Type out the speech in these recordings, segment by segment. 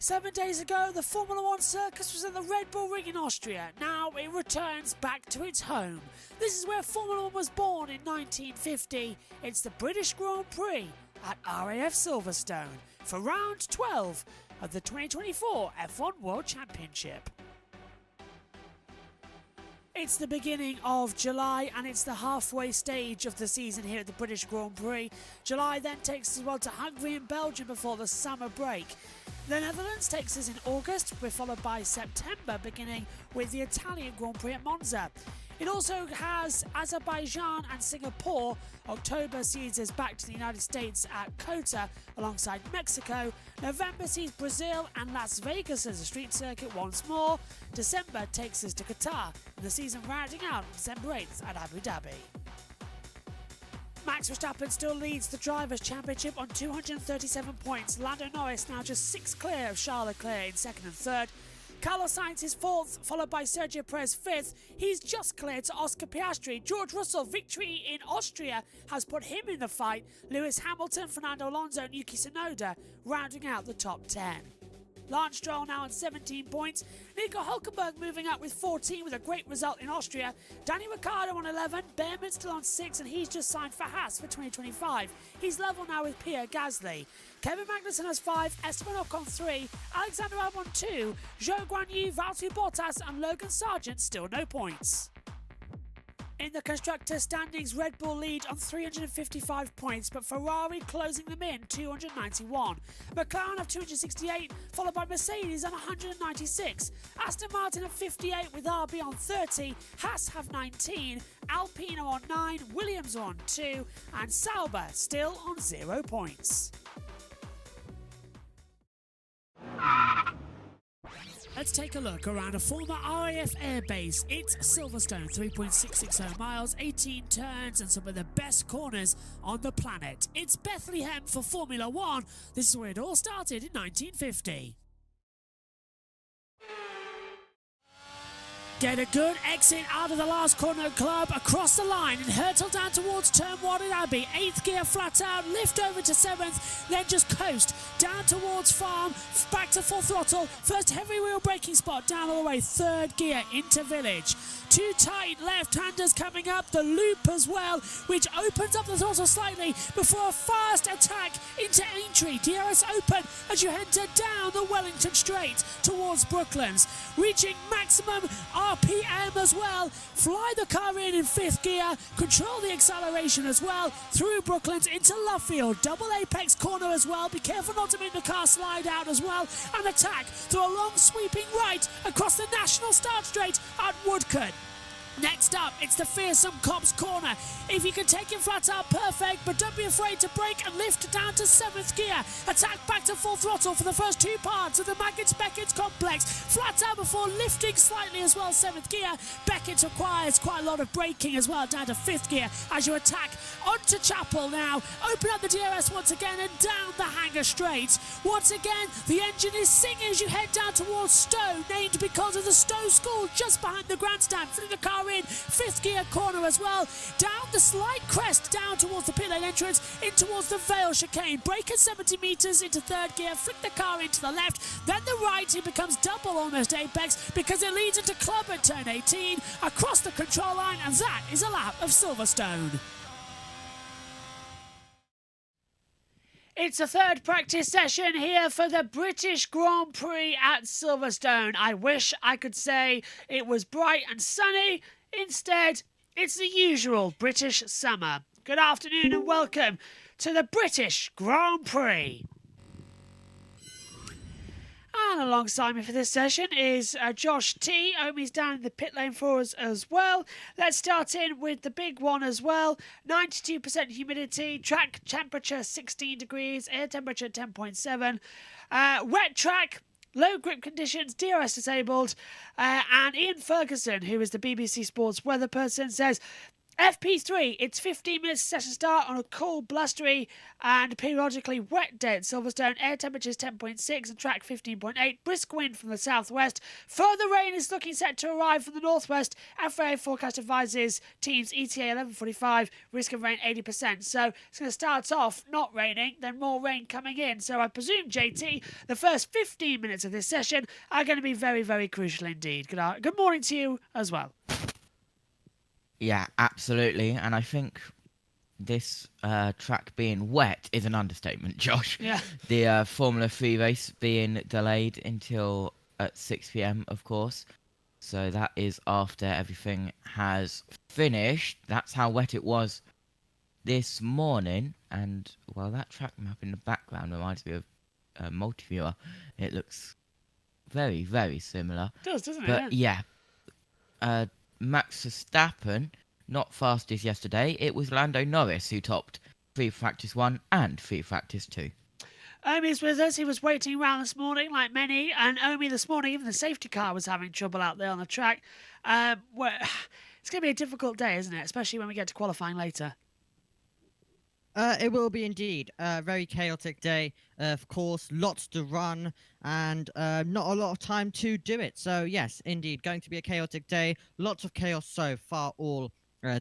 7 days ago, the Formula One circus was at the Red Bull Ring in Austria. Now it returns back to its home. This is where Formula One was born in 1950. It's the British Grand Prix at RAF Silverstone for round 12 of the 2024 F1 World Championship. It's the beginning of July and it's the halfway stage of the season here at the British Grand Prix. July then takes us well to Hungary and Belgium before the summer break. The Netherlands takes us in August. We're followed by September, beginning with the Italian Grand Prix at Monza. It also has Azerbaijan and Singapore. October sees us back to the United States at COTA alongside Mexico. November sees Brazil and Las Vegas as a street circuit once more. December takes us to Qatar, and the season rounding out December 8th at Abu Dhabi. Max Verstappen still leads the Drivers' Championship on 237 points. Lando Norris now just 6 clear of Charles Leclerc in second and third. Carlos Sainz is fourth, followed by Sergio Perez fifth. He's just cleared to Oscar Piastri. George Russell, victory in Austria has put him in the fight. Lewis Hamilton, Fernando Alonso and Yuki Tsunoda rounding out the top 10. Lance Stroll now on 17 points. Nico Hülkenberg moving up with 14 with a great result in Austria. Danny Ricciardo on 11, Behrman still on 6 and he's just signed for Haas for 2025. He's level now with Pierre Gasly. Kevin Magnussen has 5, Esteban Ocon 3, Alexander Albon 2, Zhou Guanyu, Valtteri Bottas and Logan Sargent still no points. In the constructor standings, Red Bull lead on 355 points, but Ferrari closing them in 291. McLaren have 268, followed by Mercedes on 196. Aston Martin have 58 with RB on 30. Haas have 19, Alpine are on 9, Williams are on 2, and Sauber still on 0 points. Let's take a look around a former RAF airbase. It's Silverstone, 3.660 miles, 18 turns and some of the best corners on the planet. It's Bethlehem for Formula One. This is where it all started in 1950. Get a good exit out of the last corner club, across the line and hurtle down towards turn 1 at Abbey. 8th gear flat out, lift over to 7th, then just coast down towards Farm, back to full throttle. First heavy wheel braking spot down all the way, 3rd gear into Village. 2 tight left-handers coming up, the loop as well, which opens up the throttle slightly before a fast attack into Aintree. DRS open as you enter down the Wellington Straight towards Brooklands, reaching maximum RPM as well. Fly the car in 5th gear, control the acceleration as well through Brooklands into Lovefield. Double apex corner as well. Be careful not to make the car slide out as well. And attack through a long sweeping right across the National Start Straight at Woodcote. Next up, it's the fearsome Cops corner. If you can take it flat out, perfect, but don't be afraid to brake and lift down to 7th gear. Attack back to full throttle for the first 2 parts of the Maggots-Beckett complex. Flat out before lifting slightly as well, 7th gear. Beckett requires quite a lot of braking as well, down to 5th gear as you attack onto Chapel now. Open up the DRS once again and down the Hanger Straight. Once again, the engine is singing as you head down towards Stowe, named because of the Stowe School just behind the grandstand. Flipping the car in, 5th gear corner as well. Down the slight crest, down towards the pit lane entrance, in towards the Vale chicane. Brake at 70 metres into 3rd gear, flick the car into the left, then the right. It becomes double almost apex because it leads into Club at turn 18, across the control line, and that is a lap of Silverstone. It's a 3rd practice session here for the British Grand Prix at Silverstone. I wish I could say it was bright and sunny. Instead, it's the usual British summer. Good afternoon and welcome to the British Grand Prix. And alongside me for this session is Josh T. Omi's down in the pit lane for us as well. Let's start in with the big one as well. 92% humidity, track temperature 16 degrees, air temperature 10.7. Wet track, low grip conditions, DRS disabled. And Ian Ferguson, who is the BBC Sports weather person, says, FP3, it's 15 minutes session start on a cool, blustery and periodically wet day at Silverstone. Air temperature is 10.6 and track 15.8. Brisk wind from the southwest. Further rain is looking set to arrive from the northwest. FAA forecast advises teams ETA 11:45, risk of rain 80%. So it's going to start off not raining, then more rain coming in. So I presume, JT, the first 15 minutes of this session are going to be very, very crucial indeed. Good morning to you as well. Yeah, absolutely. And I think this track being wet is an understatement, Josh. Yeah. The Formula 3 race being delayed until at 6 p.m, of course. So that is after everything has finished. That's how wet it was this morning. And, well, that track map in the background reminds me of a multi-viewer. It looks very, very similar. It does, doesn't it? But, yeah. Max Verstappen, not fastest yesterday. It was Lando Norris who topped free practice 1 and free practice 2. Omi's with us. He was waiting around this morning like many. And Omi, this morning, even the safety car was having trouble out there on the track. It's going to be a difficult day, isn't it? Especially when we get to qualifying later. It will be indeed a very chaotic day. Of course, lots to run and not a lot of time to do it. So yes, indeed, going to be a chaotic day. Lots of chaos so far all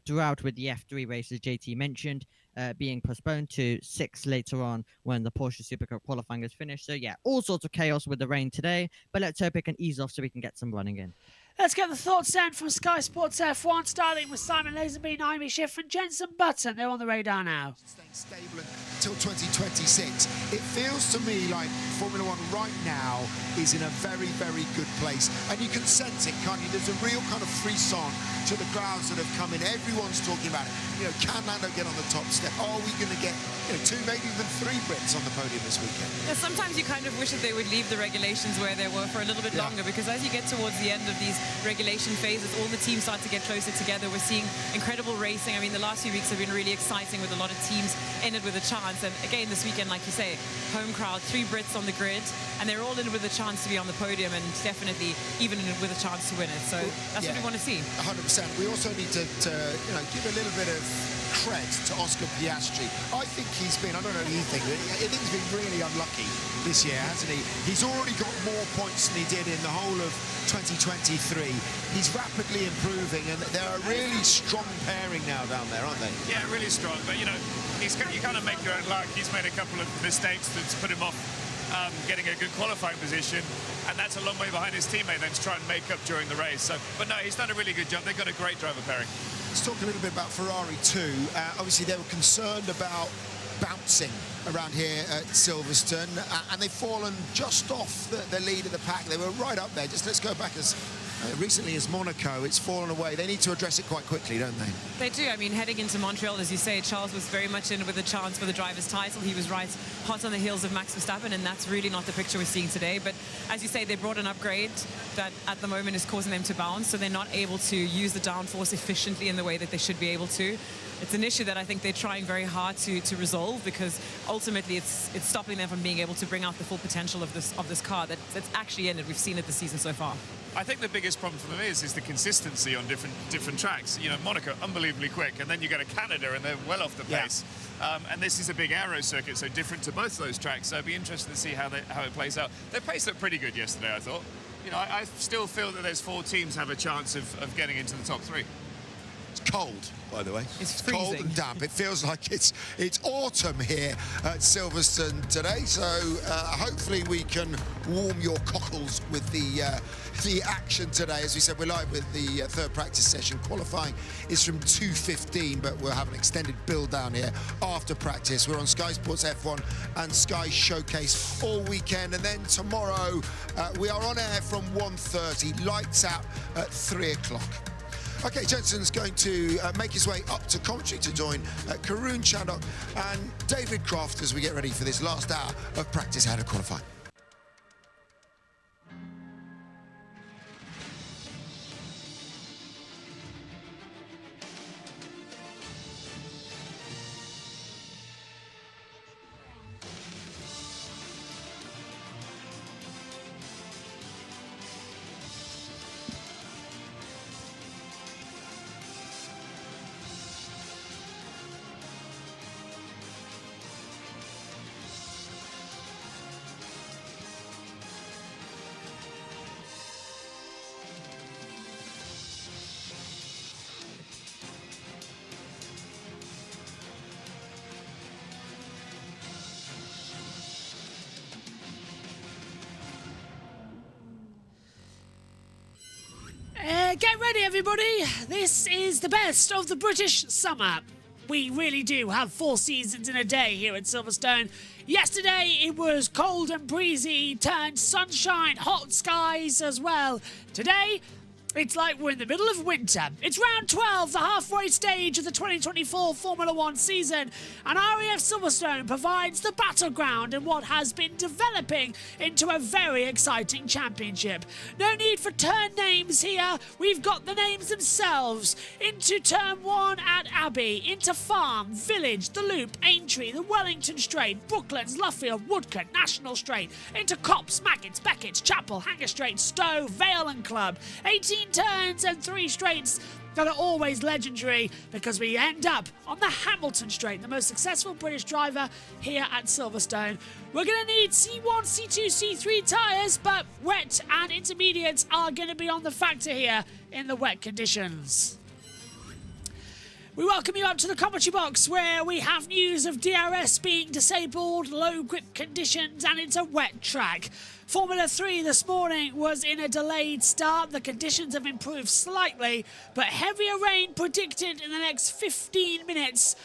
throughout with the F3 races JT mentioned being postponed to 6 later on when the Porsche Supercar qualifying is finished. So yeah, all sorts of chaos with the rain today, but let's hope it can ease off so we can get some running in. Let's get the thoughts then from Sky Sports F1, starting with Simon Lazenby, Naomi Schiff and Jenson Button. They're on the radar now. Staying stable until 2026. It feels to me like Formula One right now is in a very, very good place. And you can sense it, can't you? There's a real kind of frisson to the crowds that have come in. Everyone's talking about it. You know, can Lando get on the top step? Are we going to get 2, maybe even 3 Brits on the podium this weekend? Yeah, sometimes you kind of wish that they would leave the regulations where they were for a little bit longer, because as you get towards the end of these regulation phases, all the teams start to get closer together. We're seeing incredible racing. I mean, the last few weeks have been really exciting with a lot of teams in it with a chance. And again, this weekend, like you say, home crowd, 3 Brits on the grid, and they're all in with a chance to be on the podium and definitely even in it with a chance to win it. So that's what we want to see. 100%. We also need to give a little bit of cred to Oscar Piastri. I think he's been, I don't know what you think, but I think he's been really unlucky this year, hasn't he? He's already got more points than he did in the whole of 2023. He's rapidly improving, and they're a really strong pairing now down there, aren't they? Yeah, really strong. But, you kind of make your own luck. He's made a couple of mistakes that's put him off getting a good qualifying position, and that's a long way behind his teammate then to try and make up during the race. So, but no, he's done a really good job. They've got a great driver pairing. Let's talk a little bit about Ferrari too. Obviously, they were concerned about bouncing around here at Silverstone, and they've fallen just off the lead of the pack. They were right up there. Just let's go back as recently as Monaco. It's fallen away. They need to address it quite quickly, don't they? They do. I mean, heading into Montreal, as you say, Charles was very much in with a chance for the driver's title. He was right hot on the heels of Max Verstappen, and that's really not the picture we're seeing today. But as you say, they brought an upgrade that at the moment is causing them to bounce, so they're not able to use the downforce efficiently in the way that they should be able to. It's an issue that I think they're trying very hard to resolve, because ultimately it's stopping them from being able to bring out the full potential of this car that's actually in it. We've seen it this season so far. I think the biggest problem for them is the consistency on different tracks. You know, Monaco, unbelievably quick, and then you go to Canada and they're well off the pace. And this is a big aero circuit, so different to both those tracks. So it'd be interesting to see how it plays out. Their pace looked pretty good yesterday, I thought. You know, I still feel that those 4 teams have a chance of getting into the top 3. It's cold, by the way. It's cold and damp. It feels like it's autumn here at Silverstone today. So hopefully we can warm your cockles with the action today. As we said, we're live with the 3rd practice session. Qualifying is from 2:15, but we'll have an extended build down here after practice. We're on Sky Sports F1 and Sky Showcase all weekend, and then tomorrow we are on air from 1:30. Lights out at 3 o'clock. Okay, Jenson's going to make his way up to commentary to join Karun Chandok and David Croft as we get ready for this last hour of practice out of qualifying. Get ready, everybody. This is the best of the British summer. We really do have 4 seasons in a day here at Silverstone. Yesterday it was cold and breezy, turned sunshine, hot skies as well. Today, it's like we're in the middle of winter. It's round 12, the halfway stage of the 2024 Formula 1 season, and RAF Silverstone provides the battleground in what has been developing into a very exciting championship. No need for turn names here, we've got the names themselves. Into Turn 1 at Abbey, into Farm, Village, The Loop, Aintree, the Wellington Straight, Brooklands, Luffield, Woodcote, National Straight, into Copse, Maggots, Beckett, Chapel, Hanger Straight, Stowe, Vale and Club. 18 turns and 3 straights that are always legendary because we end up on the Hamilton Straight, the most successful British driver here at Silverstone. We're going to need C1, C2, C3 tyres, but wet and intermediates are going to be on the factor here in the wet conditions. We welcome you up to the commentary box where we have news of DRS being disabled, low grip conditions, and it's a wet track. Formula 3 this morning was in a delayed start. The conditions have improved slightly, but heavier rain predicted in the next 15 minutes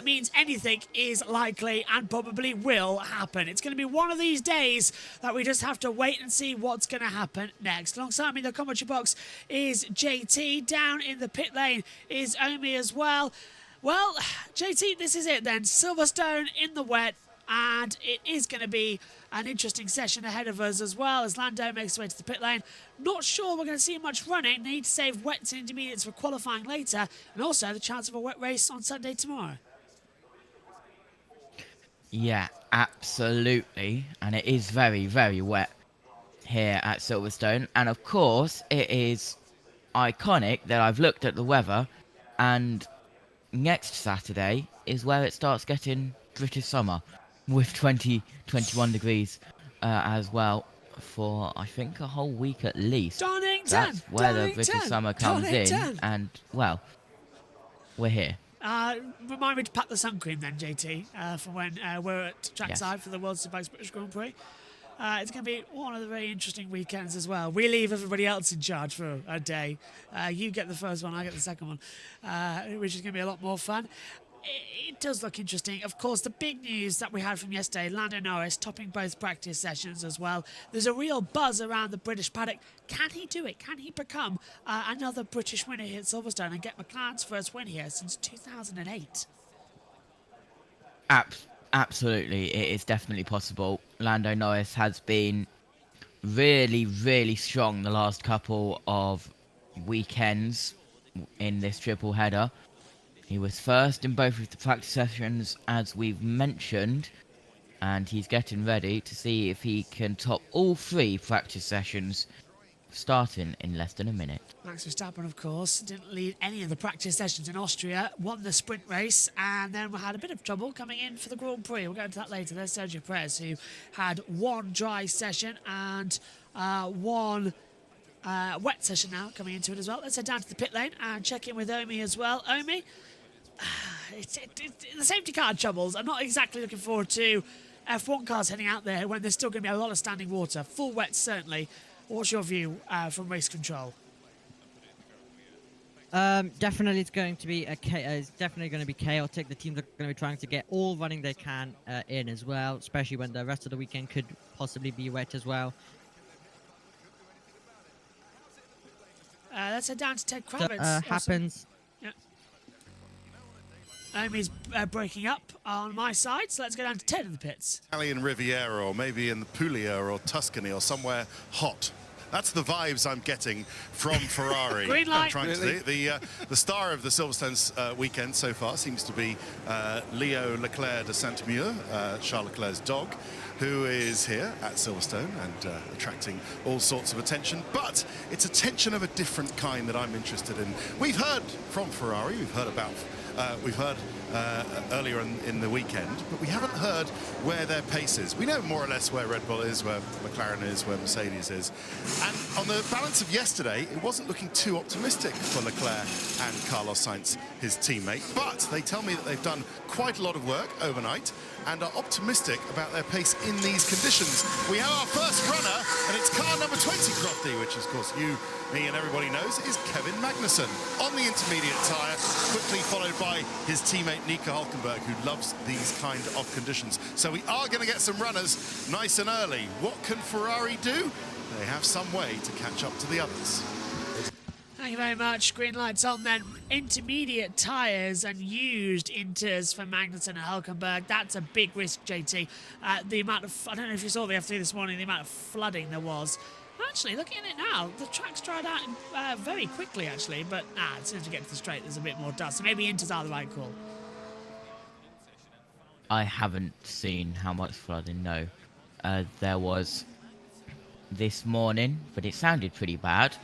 means anything is likely and probably will happen. It's going to be one of these days that we just have to wait and see what's going to happen next. Alongside me in the commentary box is JT. Down in the pit lane is Omi as well. Well, JT, this is it then. Silverstone in the wet, and it is going to be an interesting session ahead of us as well as Lando makes his way to the pit lane. Not sure we're going to see much running. They need to save wets and intermediates for qualifying later, and also the chance of a wet race on Sunday tomorrow. Yeah, absolutely. And it is very, very wet here at Silverstone. And of course, it is iconic that I've looked at the weather, and next Saturday is where it starts getting British summer, with 21 degrees as well for, I think, a whole week at least. Donington! That's where the British Donington! summer comes in, Donington! and, well, we're here. Remind me to pack the sun cream then, JT, for when we're at trackside for the World Superbikes British Grand Prix. It's going to be one of the very interesting weekends as well. We leave everybody else in charge for a day. You get the first one, I get the second one, which is going to be a lot more fun. It does look interesting. Of course, the big news that we had from yesterday, Lando Norris topping both practice sessions as well. There's a real buzz around the British paddock. Can he do it? Can he become another British winner here at Silverstone and get McLaren's first win here since 2008? Absolutely, it is definitely possible. Lando Norris has been really, really strong the last couple of weekends in this triple header. He was first in both of the practice sessions, as we've mentioned, and he's getting ready to see if he can top all 3 practice sessions, starting in less than a minute. Max Verstappen, of course, didn't lead any of the practice sessions in Austria, won the sprint race, and then we had a bit of trouble coming in for the Grand Prix. We'll go into that later. There's Sergio Perez, who had 1 dry session and 1 wet session now coming into it as well. Let's head down to the pit lane and check in with Omi as well. Omi, the safety car troubles. I'm not exactly looking forward to F1 cars heading out there when there's still going to be a lot of standing water. Full wet, certainly. What's your view from race control? Definitely, it's going to be it's definitely going to be chaotic. The teams are going to be trying to get all running they can in as well, especially when the rest of the weekend could possibly be wet as well. Let's head down to Ted Kravitz. Happens. Yeah. Omi's breaking up on my side, so let's go down to Ted in the pits. Italian Riviera, or maybe in the Puglia or Tuscany or somewhere hot. That's the vibes I'm getting from Ferrari. Green light. The star of the Silverstone weekend so far seems to be Leo Leclerc de Saint-Mure, Charles Leclerc's dog, who is here at Silverstone and attracting all sorts of attention. But it's attention of a different kind that I'm interested in. We've heard from Ferrari, we've heard earlier in the weekend, but we haven't heard where their pace is. We know more or less where Red Bull is, where McLaren is, where Mercedes is. And on the balance of yesterday, it wasn't looking too optimistic for Leclerc and Carlos Sainz, his teammate. But they tell me that they've done quite a lot of work overnight and are optimistic about their pace in these conditions. We have our first runner, and it's car number 20, Crofty, which, of course, you, me, and everybody knows is Kevin Magnussen on the intermediate tyre, quickly followed by his teammate Nico Hülkenberg, who loves these kind of conditions. So we are going to get some runners nice and early. What can Ferrari do? They have some way to catch up to the others. Thank you very much. Green lights on then. Intermediate tyres and used inters for Magnussen and Hülkenberg. That's a big risk, JT. The amount of, I don't know if you saw the F3 this morning, the amount of flooding there was. Actually, looking at it now, the track's dried out very quickly, actually. But as soon as we get to the straight, there's a bit more dust. So maybe inters are the right call. I haven't seen how much flooding, no. There was this morning, but it sounded pretty bad.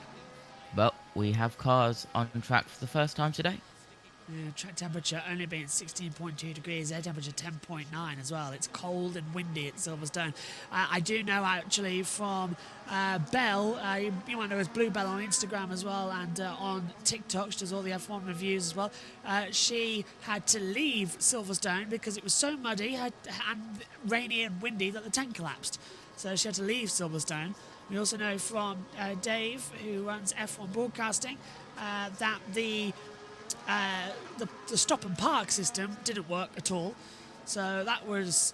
But we have cars on track for the first time today. Yeah, track temperature only being 16.2 degrees, air temperature 10.9 as well. It's cold and windy at Silverstone. I do know actually from Belle, you might know as Blue Bell on Instagram as well, and on TikTok, she does all the F1 reviews as well. She had to leave Silverstone because it was so muddy and rainy and windy that the tent collapsed. So she had to leave Silverstone. We also know from Dave, who runs F1 broadcasting, that the stop and park system didn't work at all. So that was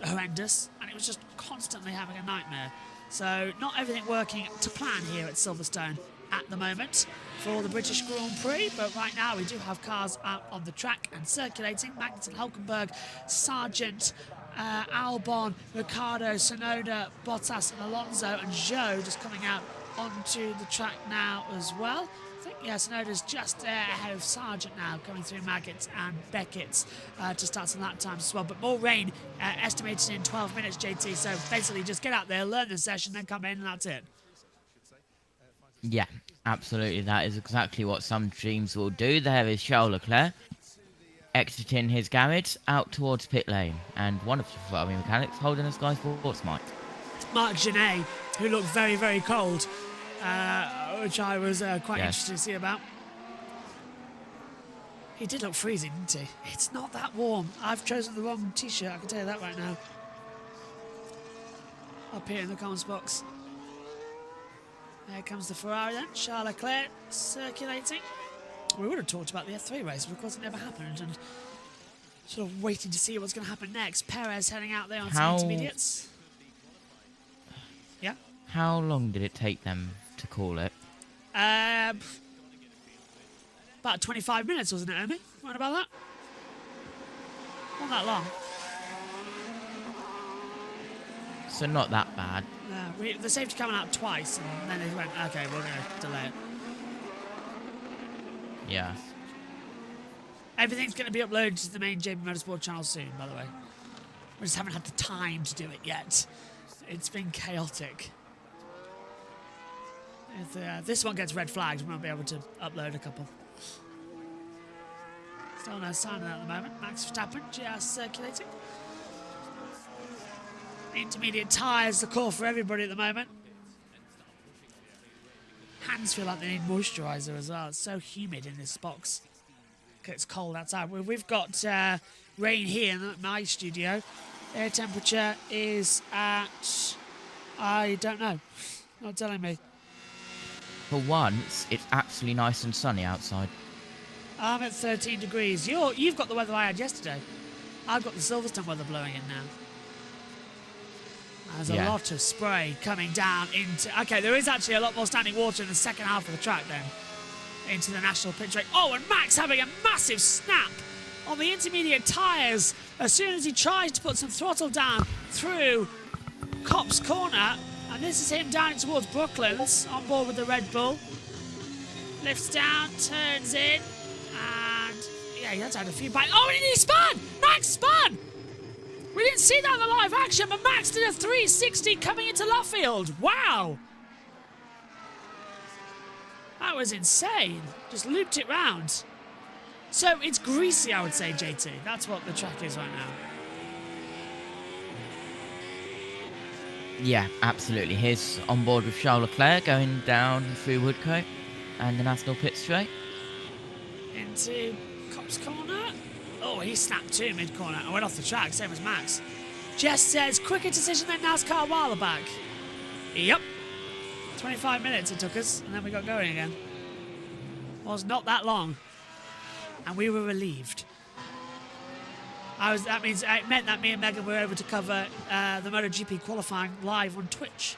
horrendous, and it was just constantly having a nightmare. So not everything working to plan here at Silverstone at the moment for the British Grand Prix, but right now we do have cars out on the track and circulating. Magnussen, Hülkenberg, Sargent, Albon, Ricciardo, Tsunoda, Bottas and Alonso, and Zhou just coming out onto the track now as well. I think, yeah, Tsunoda's just ahead of Sargent now, coming through Maggotts and Beckett's to start some lap times as well. But more rain estimated in 12 minutes, JT, so basically just get out there, learn the session, then come in, and that's it. Yeah, absolutely. That is exactly what some teams will do. There is Charles Leclerc exiting his garage out towards pit lane, and one of the Ferrari mechanics holding a Sky Sports mic. Marc Genet, who looked very, very cold, which I was quite interested to see about. He did look freezing, didn't he? It's not that warm. I've chosen the wrong t-shirt, I can tell you that right now. Up here in the comments box. There comes the Ferrari then, Charles Leclerc circulating. We would have talked about the F3 race, but of course it never happened, and sort of waiting to see what's going to happen next. Perez heading out there on some intermediates. Yeah? How long did it take them to call it? About 25 minutes, wasn't it, Omi? Right about that? Not that long. So not that bad. No, the safety coming out twice, and then they went, okay, we're going to delay it. Yeah. Everything's going to be uploaded to the main JBMotorsports channel soon, by the way. We just haven't had the time to do it yet. It's been chaotic. If this one gets red flagged, we won't be able to upload a couple. Still no sign of that at the moment. Max Verstappen just circulating. Intermediate tyres, the call for everybody at the moment. Hands feel like they need moisturiser as well. It's so humid in this box. It's cold outside. We've got rain here in my studio. Air temperature is at... I don't know. Not telling me. For once, it's actually nice and sunny outside. I'm at 13 degrees. You've got the weather I had yesterday. I've got the Silverstone weather blowing in now. There's a lot of spray coming down into... Okay, there is actually a lot more standing water in the second half of the track then. Into the national pit straight. Oh, and Max having a massive snap on the intermediate tyres as soon as he tries to put some throttle down through Copse Corner. And this is him down towards Brooklands on board with the Red Bull. Lifts down, turns in, and... Yeah, he has had a few bites. Oh, and he spun! Max spun! We didn't see that in the live action, but Max did a 360 coming into Luffield. Wow! That was insane. Just looped it round. So it's greasy, I would say, JT. That's what the track is right now. Yeah, absolutely. Here's on board with Charles Leclerc going down through Woodcote and the National Pit Straight. Into Copse Corner. Oh, he snapped too mid-corner and went off the track, same as Max. Jess says, quicker decision than NASCAR a while back. Yep. 25 minutes it took us, and then we got going again. Was not that long. And we were relieved. It meant that me and Megan were able to cover the MotoGP qualifying live on Twitch,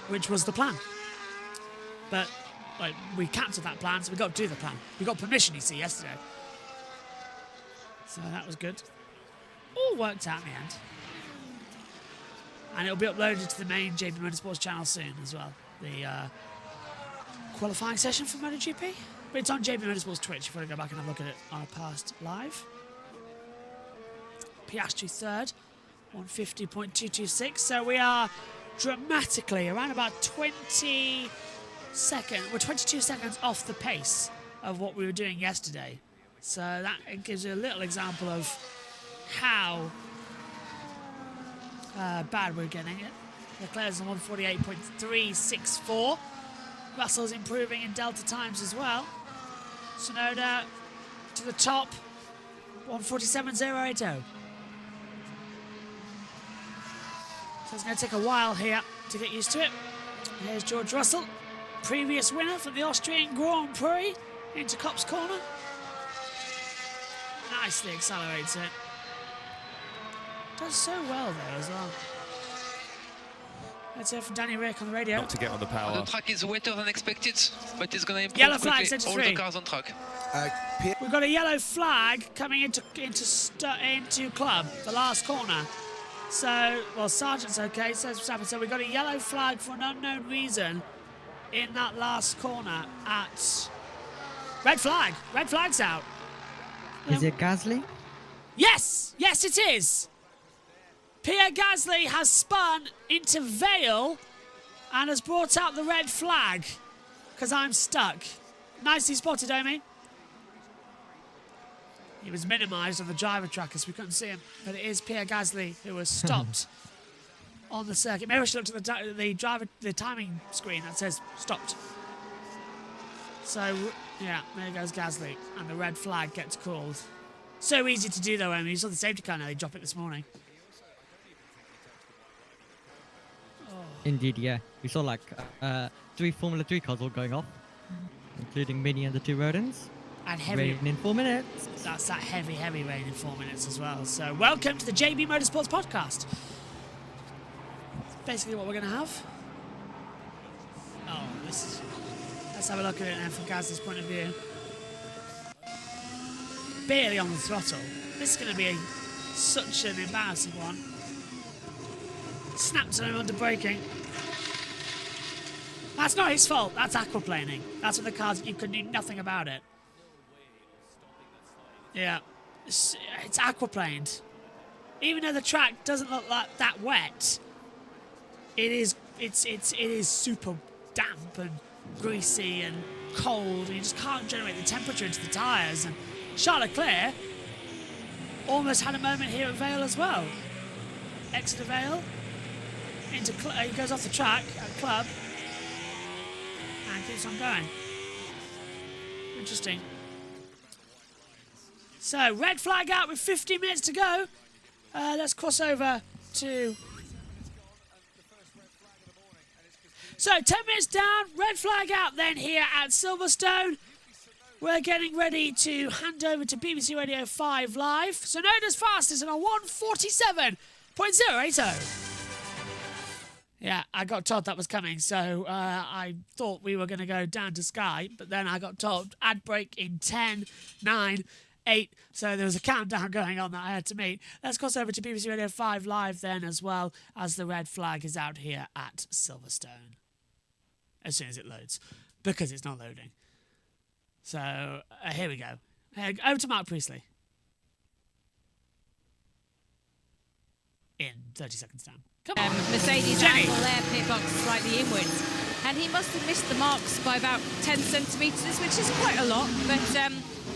which was the plan. But we cancelled that plan, so we got to do the plan. We got permission, you see, yesterday. So that was good. All worked out in the end. And it'll be uploaded to the main JBMotorsports channel soon as well. The qualifying session for MotoGP. But it's on JBMotorsports Twitch if you want to go back and have a look at it on a past live. Piastri third, 150.226. So we are dramatically around about 22 seconds off the pace of what we were doing yesterday. So that gives you a little example of how bad we're getting it. Leclerc's on 148.364. Russell's improving in delta times as well. Tsunoda to the top, 147.080. So it's going to take a while here to get used to it. Here's George Russell, previous winner from the Austrian Grand Prix, into Copse Corner. Nicely accelerates it. Does so well there as well. Let's hear from Danny Rick on the radio. Not to get on the power. The track is wetter than expected, but it's going to improve Yellow flag, quickly. centre All three. the cars on track. We've got a yellow flag coming into club, the last corner. So, well, Sargent's okay, says what's happened. So we've got a yellow flag for an unknown reason in that last corner at... Red flag. Red flag's out. Is it Gasly? Yes! Yes, it is! Pierre Gasly has spun into Vale and has brought out the red flag because I'm stuck. Nicely spotted, Omi. He was minimised on the driver tracker, so we couldn't see him. But it is Pierre Gasly who was stopped on the circuit. Maybe I should look at the timing screen that says stopped. So, yeah, there goes Gasly. And the red flag gets called. So easy to do, though, Omi. You saw the safety car now. They dropped it this morning. Indeed, yeah. We saw like 3 Formula 3 cars all going off, including Mini and the 2 Rodents. And heavy. Rain in 4 minutes. That's that heavy, heavy rain in 4 minutes as well. So welcome to the JB Motorsports podcast. That's basically what we're going to have. Oh, let's have a look at it then from Gaz's point of view. Barely on the throttle. This is going to be such an embarrassing one. Snaps on him under braking. That's not his fault. That's aquaplaning. That's when the cars, you can do nothing about it. Yeah, it's aquaplaned. Even though the track doesn't look like that wet, it is super damp and greasy and cold, and you just can't generate the temperature into the tyres. And Charles Leclerc almost had a moment here at Vale as well. Exeter Vale. He goes off the track at Club and keeps on going. Interesting. So, red flag out with 15 minutes to go. Let's cross over to... So, 10 minutes down, red flag out then here at Silverstone. We're getting ready to hand over to BBC Radio 5 Live. Tsunoda's fastest on a 147.080. Yeah, I got told that was coming, so I thought we were going to go down to Sky, but then I got told ad break in 10, 9, 8, so there was a countdown going on that I had to meet. Let's cross over to BBC Radio 5 Live then as well, as the red flag is out here at Silverstone. As soon as it loads, because it's not loading. So, here we go. Over to Mark Priestley. In 30 seconds down. Come on. Mercedes Jenny. angle there, pit box slightly inwards. And he must have missed the marks by about 10 centimetres, which is quite a lot. But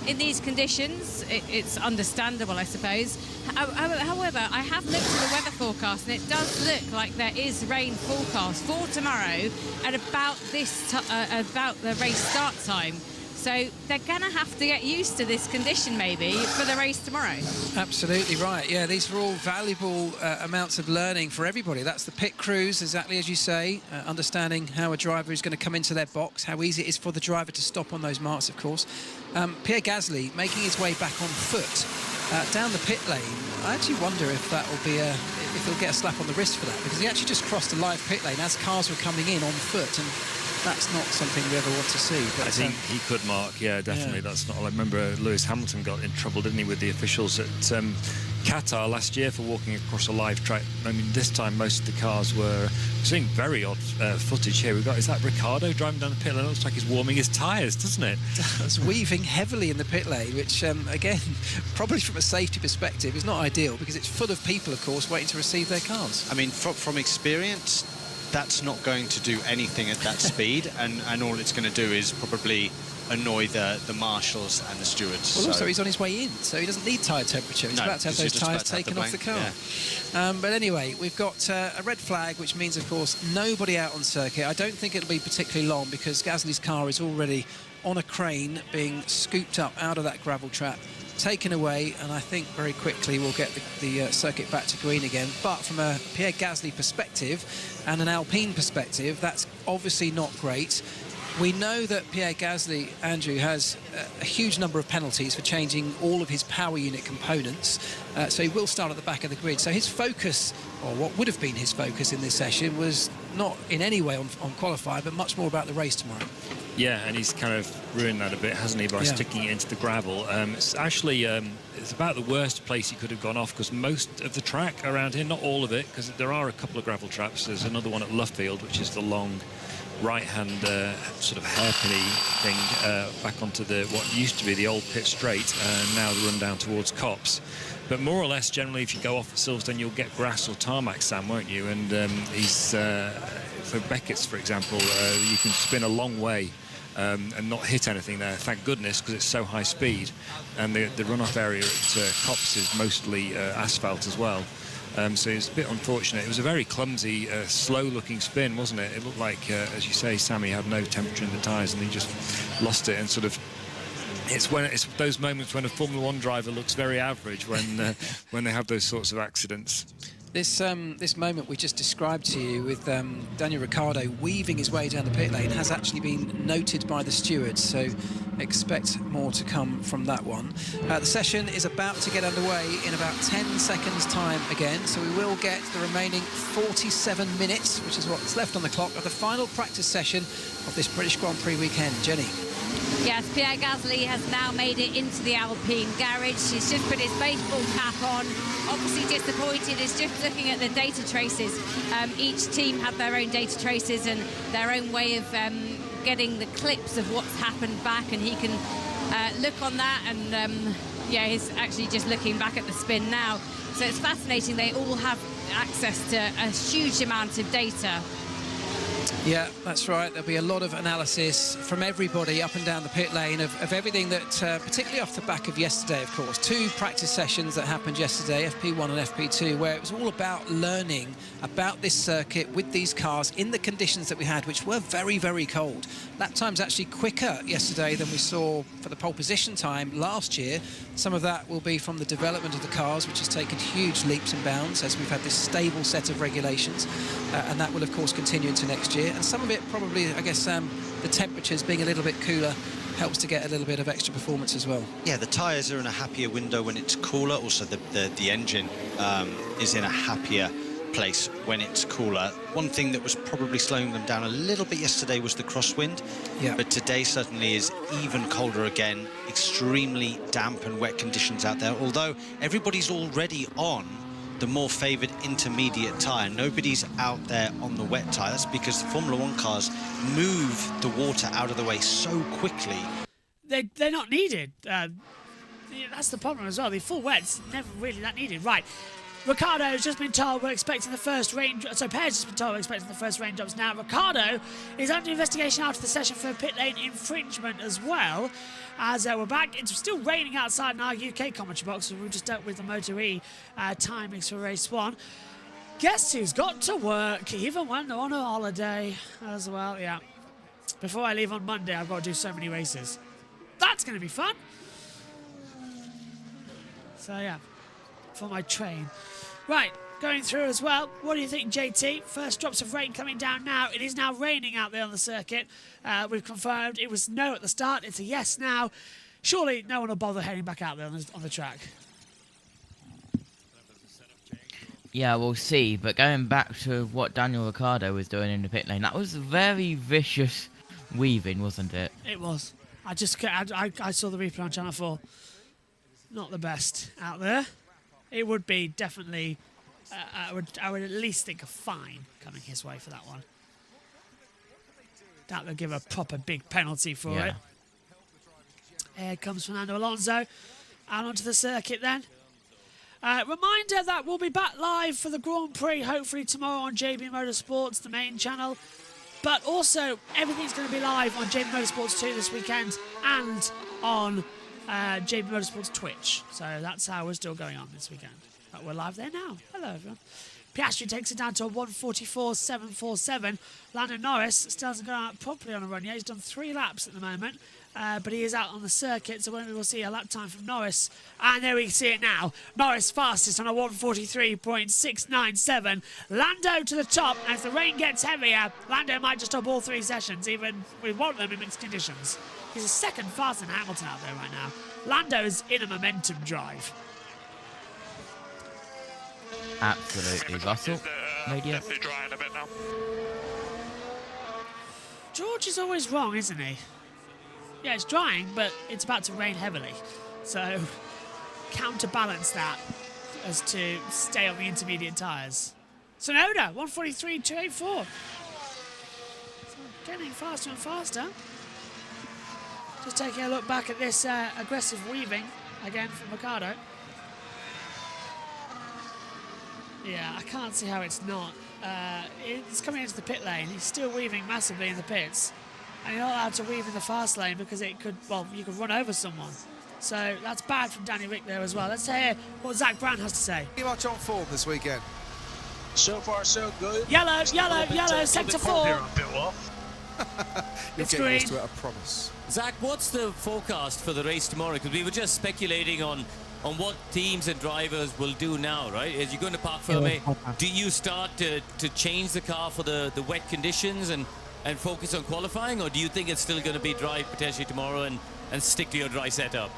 in these conditions, it's understandable, I suppose. However, I have looked at the weather forecast, and it does look like there is rain forecast for tomorrow at about the race start time. So they're going to have to get used to this condition, maybe, for the race tomorrow. Absolutely right. Yeah, these are all valuable amounts of learning for everybody. That's the pit crews, exactly as you say, understanding how a driver is going to come into their box, how easy it is for the driver to stop on those marks, of course. Pierre Gasly making his way back on foot down the pit lane. I actually wonder if that will be if he'll get a slap on the wrist for that, because he actually just crossed a live pit lane as cars were coming in on foot, and that's not something we ever want to see. But I think he could, Mark. Yeah, definitely. Yeah. That's not. I remember Lewis Hamilton got in trouble, didn't he, with the officials at Qatar last year for walking across a live track. I mean, this time most of the cars were seeing very odd footage here. We've got, is that Ricciardo driving down the pit lane? It looks like he's warming his tyres, doesn't it? It's weaving heavily in the pit lane, which again, probably from a safety perspective, is not ideal, because it's full of people, of course, waiting to receive their cars. I mean, from experience, that's not going to do anything at that speed, and all it's going to do is probably annoy the marshals and the stewards. Well, also he's on his way in, so he doesn't need tyre temperature. He's about to have those tyres taken off the car. Yeah. But anyway, we've got a red flag, which means, of course, nobody out on circuit. I don't think it'll be particularly long, because Gasly's car is already on a crane being scooped up out of that gravel trap, taken away, and I think very quickly we'll get the circuit back to green again. But from a Pierre Gasly perspective and an Alpine perspective, that's obviously not great. We know that Pierre Gasly, Andrew, has a huge number of penalties for changing all of his power unit components, so he will start at the back of the grid. So his focus, or what would have been his focus in this session, was not in any way on qualifying, but much more about the race tomorrow. Yeah, and he's kind of ruined that a bit, hasn't he, by sticking it into the gravel. It's actually, it's about the worst place he could have gone off, because most of the track around here, not all of it, because there are a couple of gravel traps. There's another one at Luffield, which is the long right-hand sort of hairpinny thing back onto what used to be the old pit straight, now the run down towards Copse. But more or less, generally, if you go off at Silverstone, you'll get grass or tarmac sand, won't you? And for Beckett's, for example, you can spin a long way and not hit anything there, thank goodness, because it's so high speed. And the runoff area at Copse is mostly asphalt as well. So it's a bit unfortunate. It was a very clumsy, slow-looking spin, wasn't it? It looked like, as you say, Sammy had no temperature in the tyres, and he just lost it. And sort of, it's those moments when a Formula One driver looks very average when they have those sorts of accidents. This moment we just described to you with Daniel Ricciardo weaving his way down the pit lane has actually been noted by the stewards, so expect more to come from that one. The session is about to get underway in about 10 seconds time again, so we will get the remaining 47 minutes, which is what's left on the clock, of the final practice session of this British Grand Prix weekend. Jenny. Yes, Pierre Gasly has now made it into the Alpine garage. He's just put his baseball cap on. Obviously disappointed. He's just looking at the data traces. Each team have their own data traces and their own way of getting the clips of what's happened back, and he can look on that, and yeah, he's actually just looking back at the spin now. So it's fascinating. They all have access to a huge amount of data. Yeah, that's right. There'll be a lot of analysis from everybody up and down the pit lane of everything that, particularly off the back of yesterday, of course. 2 practice sessions that happened yesterday, FP1 and FP2, where it was all about learning about this circuit with these cars in the conditions that we had, which were very, very cold. Lap time's actually quicker yesterday than we saw for the pole position time last year. Some of that will be from the development of the cars, which has taken huge leaps and bounds as we've had this stable set of regulations, and that will, of course, continue into next year. And some of it probably, I guess, the temperatures being a little bit cooler helps to get a little bit of extra performance as well. Yeah, the tyres are in a happier window when it's cooler. Also, the engine is in a happier place when it's cooler. One thing that was probably slowing them down a little bit yesterday was the crosswind. Yeah. But today certainly is even colder again. Extremely damp and wet conditions out there. Although everybody's already on the more favoured intermediate tyre. Nobody's out there on the wet tyre. That's because the Formula One cars move the water out of the way so quickly. They're not needed. That's the problem as well. The full wet's never really that needed. Right. Ricardo has just been told we're expecting the first rain. So Perez has been told we're expecting the first raindrops now. Ricardo is under investigation after the session for pit lane infringement as well. As we're back, it's still raining outside in our UK commentary box, so we've just dealt with the Moto E timings for race 1. Guess who's got to work even when they're on a holiday as well? Yeah. Before I leave on Monday, I've got to do so many races. That's going to be fun. So yeah, for my train. Right, going through as well. What do you think, JT? First drops of rain coming down now. It is now raining out there on the circuit. We've confirmed it was no at the start. It's a yes now. Surely no one will bother heading back out there on the track. Yeah, we'll see. But going back to what Daniel Ricciardo was doing in the pit lane, that was very vicious weaving, wasn't it? It was. I saw the replay on Channel 4. Not the best out there. It would be definitely. I would at least think a fine coming his way for that one. Doubt they'll give a proper big penalty for it. Here comes Fernando Alonso out onto the circuit then. Reminder that we'll be back live for the Grand Prix hopefully tomorrow on JBMotorsports, the main channel. But also everything's going to be live on JB Motorsports 2 this weekend and on JB Motorsports Twitch. So that's how we're still going on this weekend. But we're live there now. Hello, everyone. Piastri takes it down to a 1:44.747. Lando Norris still hasn't gone out properly on a run yet. He's done 3 laps at the moment. But he is out on the circuit, so we will see a lap time from Norris. And there we see it now. Norris fastest on a 1:43.697. Lando to the top. And as the rain gets heavier, Lando might just stop all 3 sessions, even with one of them in mixed conditions. He's a second faster than Hamilton out there right now. Lando's in a momentum drive. Absolutely. Russell, radio. Drying a bit now. George is always wrong, isn't he? Yeah, it's drying, but it's about to rain heavily. So counterbalance that as to stay on the intermediate tyres. Sonoda, 1:43.284. So getting faster and faster. Just taking a look back at this aggressive weaving again from Ricciardo. Yeah, I can't see how it's not. It's coming into the pit lane. He's still weaving massively in the pits. And you're not allowed to weave in the fast lane because it could, well, you could run over someone. So that's bad from Danny Rick there as well. Let's hear what Zach Brown has to say. Pretty much on form this weekend. So far, so good. Yellow, sector 4. You're getting used to it, I promise. Zach, what's the forecast for the race tomorrow? Because we were just speculating on what teams and drivers will do now, right? As you go into Parc Fermé, do you start to change the car for the wet conditions and focus on qualifying, or do you think it's still going to be dry potentially tomorrow and stick to your dry setup?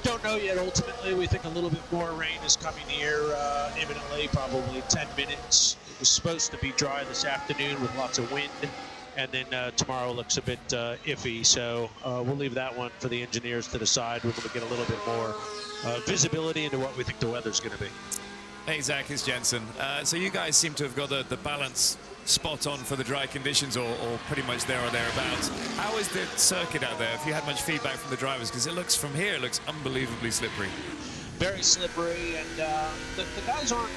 Don't know yet. Ultimately, we think a little bit more rain is coming here imminently, probably 10 minutes. It was supposed to be dry this afternoon with lots of wind, and then tomorrow looks a bit iffy, so we'll leave that one for the engineers to decide. We're going to get a little bit more visibility into what we think the weather's going to be. Hey, Zach, it's Jensen. So you guys seem to have got the balance spot on for the dry conditions, or pretty much there or thereabouts. How is the circuit out there? If you had much feedback from the drivers, because it looks from here, it looks unbelievably slippery. Very slippery, and the guys aren't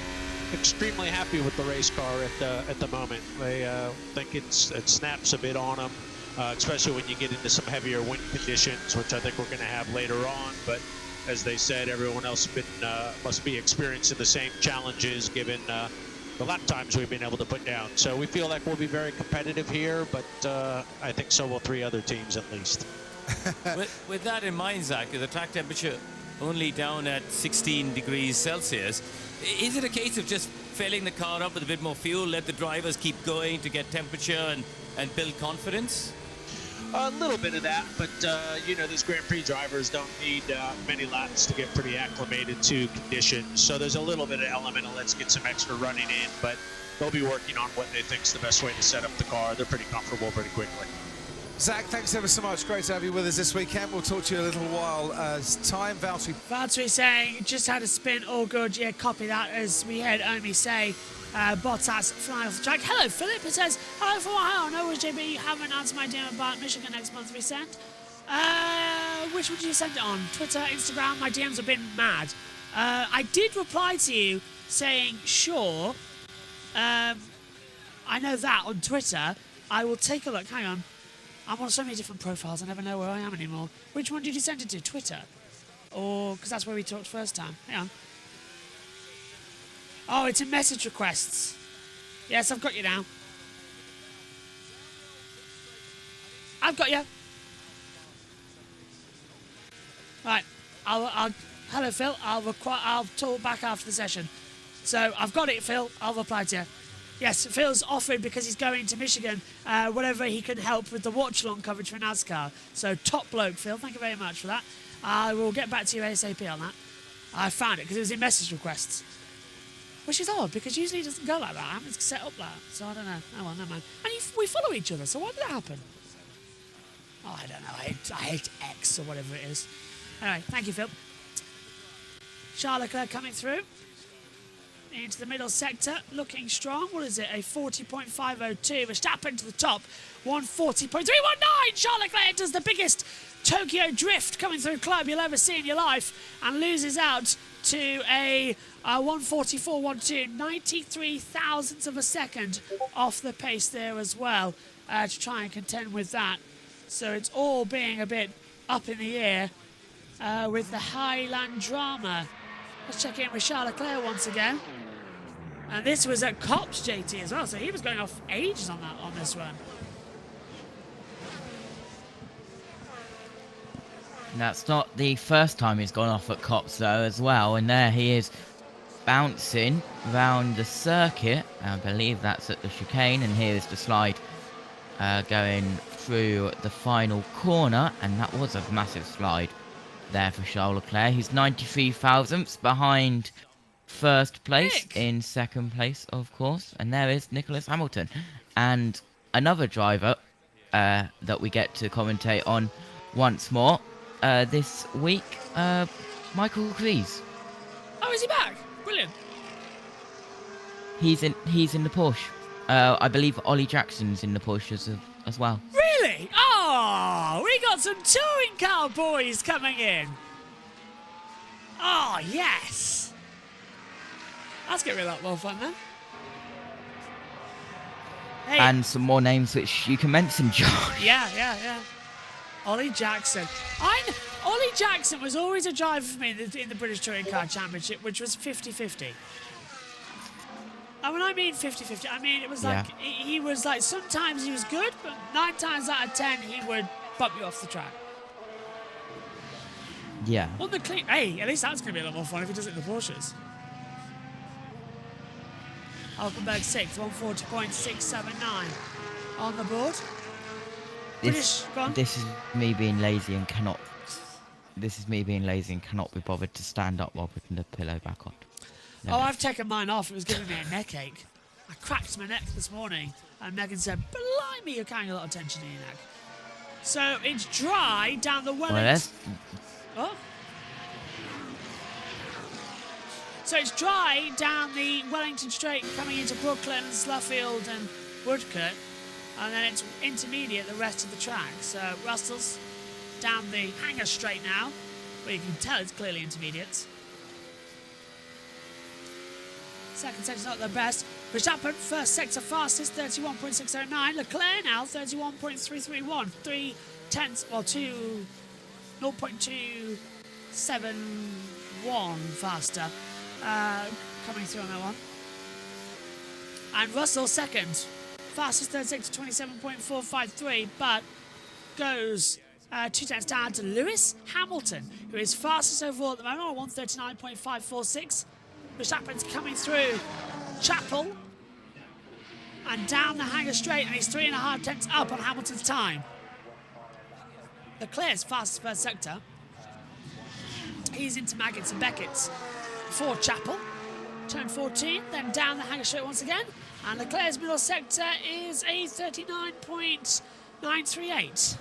extremely happy with the race car at the moment. They think it snaps a bit on them, especially when you get into some heavier wind conditions, which I think we're going to have later on. But as they said, everyone else must be experiencing the same challenges given the lap times we've been able to put down. So we feel like we'll be very competitive here, but I think so will 3 other teams at least. With that in mind, Zach, the track temperature only down at 16 degrees Celsius. Is it a case of just filling the car up with a bit more fuel, let the drivers keep going to get temperature and build confidence? A little bit of that, but you know, these Grand Prix drivers don't need many laps to get pretty acclimated to conditions. So there's a little bit of element of let's get some extra running in, but they'll be working on what they think is the best way to set up the car. They're pretty comfortable pretty quickly. Zach, thanks ever so much. Great to have you with us this weekend. We'll talk to you in a little while. Time, Valtteri saying, just had a spin, all good. Yeah, copy that, as we heard Omi say. Bottas flying off the track. Hello, Philip. It says, hello from Ohio. No worries, JB. You haven't answered my DM about Michigan next month to be sent. Which would you send it on? Twitter, Instagram? My DMs have been mad. I did reply to you saying, sure. I know that on Twitter. I will take a look. Hang on. I'm on so many different profiles, I never know where I am anymore. Which one did you send it to? Twitter? Or, because that's where we talked first time. Hang on. Oh, it's in message requests. Yes, I've got you now. I've got you. Right. Hello, Phil. I'll talk back after the session. So, I've got it, Phil. I'll reply to you. Yes, Phil's offered because he's going to Michigan, whatever he can help with the watch-along coverage for NASCAR. So, top bloke, Phil. Thank you very much for that. I will get back to you ASAP on that. I found it because it was in message requests. Which is odd, because usually it doesn't go like that. I haven't set up that, so I don't know. Oh, well, never mind. And we follow each other, so why did that happen? Oh, I don't know. I hate X or whatever it is. Anyway, thank you, Phil. Charles Leclerc coming through. Into the middle sector, looking strong. What is it? A 40.502. Verstappen to the top. 140.319. Charles Leclerc does the biggest Tokyo drift coming through club you'll ever see in your life and loses out to a 144.12. 93 thousandths of a second off the pace there as well to try and contend with that. So it's all being a bit up in the air with the Highland drama. Let's check in with Charles Leclerc once again. And this was at Cops, JT, as well, so he was going off ages on this run. That's not the first time he's gone off at Cops, though, as well. And there he is bouncing around the circuit. I believe that's at the chicane. And here's the slide going through the final corner. And that was a massive slide there for Charles Leclerc. He's 93 thousandths behind first place. In second place, of course. And there is Nicholas Hamilton. And another driver that we get to commentate on once more this week, Michael Prix. Oh, is he back? Brilliant. He's in the Porsche. I believe Ollie Jackson's in the Porsche as well. Really? Oh, we got some touring car boys coming in. Oh, yes. That's going to be a lot more fun, then. Hey. And some more names which you can mention, Josh. Yeah. Ollie Jackson. Ollie Jackson was always a driver for me in the British Touring Car Championship, which was 50-50. And when I mean 50-50, I mean it was like, he was like, sometimes he was good, but 9 times out of 10, he would bump you off the track. Yeah. On the clean, hey, at least that's going to be a lot more fun if he does it in the Porsches. Hulkenberg 6, 140.679 on the board. This is me being lazy and cannot. This is me being lazy and cannot be bothered to stand up while putting the pillow back on. No. Oh, I've taken mine off. It was giving me a neck ache. I cracked my neck this morning, and Megan said, "Blimey, you're carrying a lot of tension in your neck." So it's dry down the Wellington. Oh. So it's dry down the Wellington Straight coming into Brooklyn, Sluffield and Woodcote. And then it's intermediate the rest of the track. So Russell's down the Hanger Straight now, where you can tell it's clearly intermediate. Second sector's not the best. Verstappen, first sector fastest, 31.609. Leclerc now, 31.331. 0.271 faster. Coming through on that one. And Russell second. Fastest third sector, 27.453, but goes 2 tenths down to Lewis Hamilton, who is fastest overall at the moment on 139.546. Verstappen's coming through Chapel and down the Hanger Straight, and he's 3.5 tenths up on Hamilton's time. Leclerc's fastest first sector. He's into Maggots and Beckett's for Chapel. Turn 14, then down the Hanger Straight once again. And Leclerc's middle sector is a 39.938.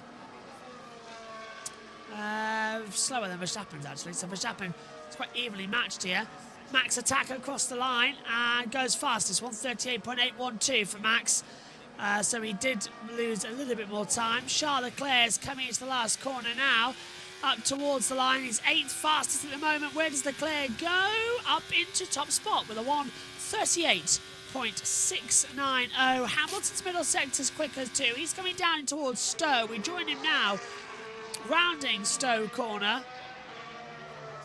Slower than Verstappen's, actually. So Verstappen is quite evenly matched here. Max attack across the line and goes fastest, 138.812 for Max. So he did lose a little bit more time. Charles Leclerc is coming into the last corner now. up towards the line. He's 8th fastest at the moment. Where does Leclerc go? Up into top spot with a 1:38.690. Hamilton's middle sector's quicker too. He's coming down towards Stowe. We join him now, rounding Stowe corner.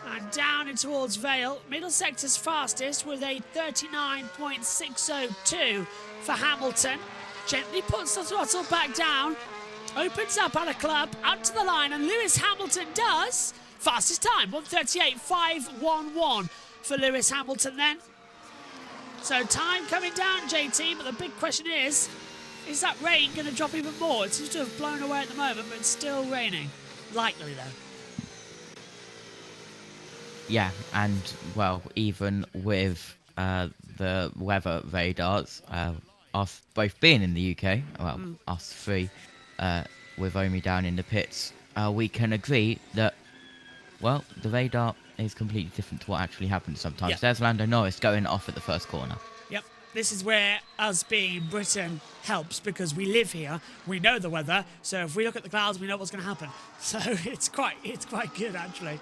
And down in towards Vale. Middle sector's fastest with a 39.602 for Hamilton. Gently puts the throttle back down. Opens up at a club, up to the line, and Lewis Hamilton does. Fastest time, 1:38.511 for Lewis Hamilton then. So time coming down, JT, but the big question is that rain going to drop even more? It seems to have blown away at the moment, but it's still raining. Lightly, though. Yeah, and, well, even with the weather radars, us both being in the UK, well, us three, with Omi down in the pits, we can agree that, well, the radar is completely different to what actually happens sometimes. Yep. There's Lando Norris going off at the first corner. Yep, this is where us being in Britain helps, because we live here, we know the weather, so if we look at the clouds, we know what's going to happen. So it's quite good, actually.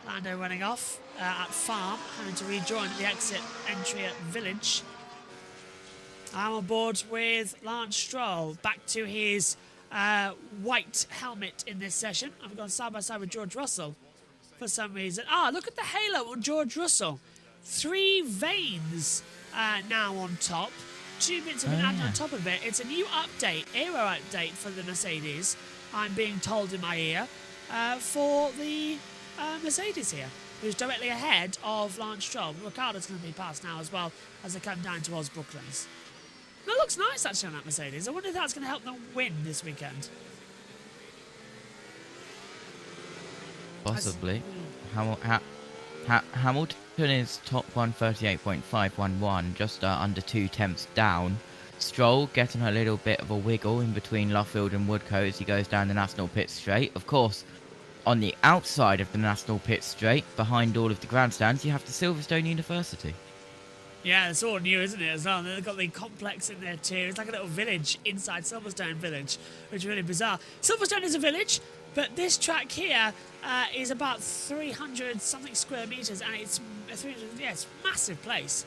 Lando running off at Farm, having to rejoin the exit entry at Village. I'm on board with Lance Stroll, back to his white helmet in this session. I've gone side by side with George Russell for some reason. Look at the halo on George Russell. 3 veins now on top. 2 bits have been added on top of it. It's a new update, aero update for the Mercedes, I'm being told in my ear, for the Mercedes here, who's directly ahead of Lance Stroll. Ricciardo's going to be passed now as well as they come down towards Brooklands. That looks nice actually on that Mercedes. I wonder if that's going to help them win this weekend. Possibly. Hamilton is top 138.511, just under 2 tenths down. Stroll getting a little bit of a wiggle in between Luffield and Woodcote as he goes down the National Pit Straight. Of course, on the outside of the National Pit Straight, behind all of the grandstands, you have the Silverstone University. Yeah, it's all new, isn't it, as well? They've got the complex in there too. It's like a little village inside Silverstone Village, which is really bizarre. Silverstone is a village, but this track here is about 300-something square metres, and it's it's a massive place.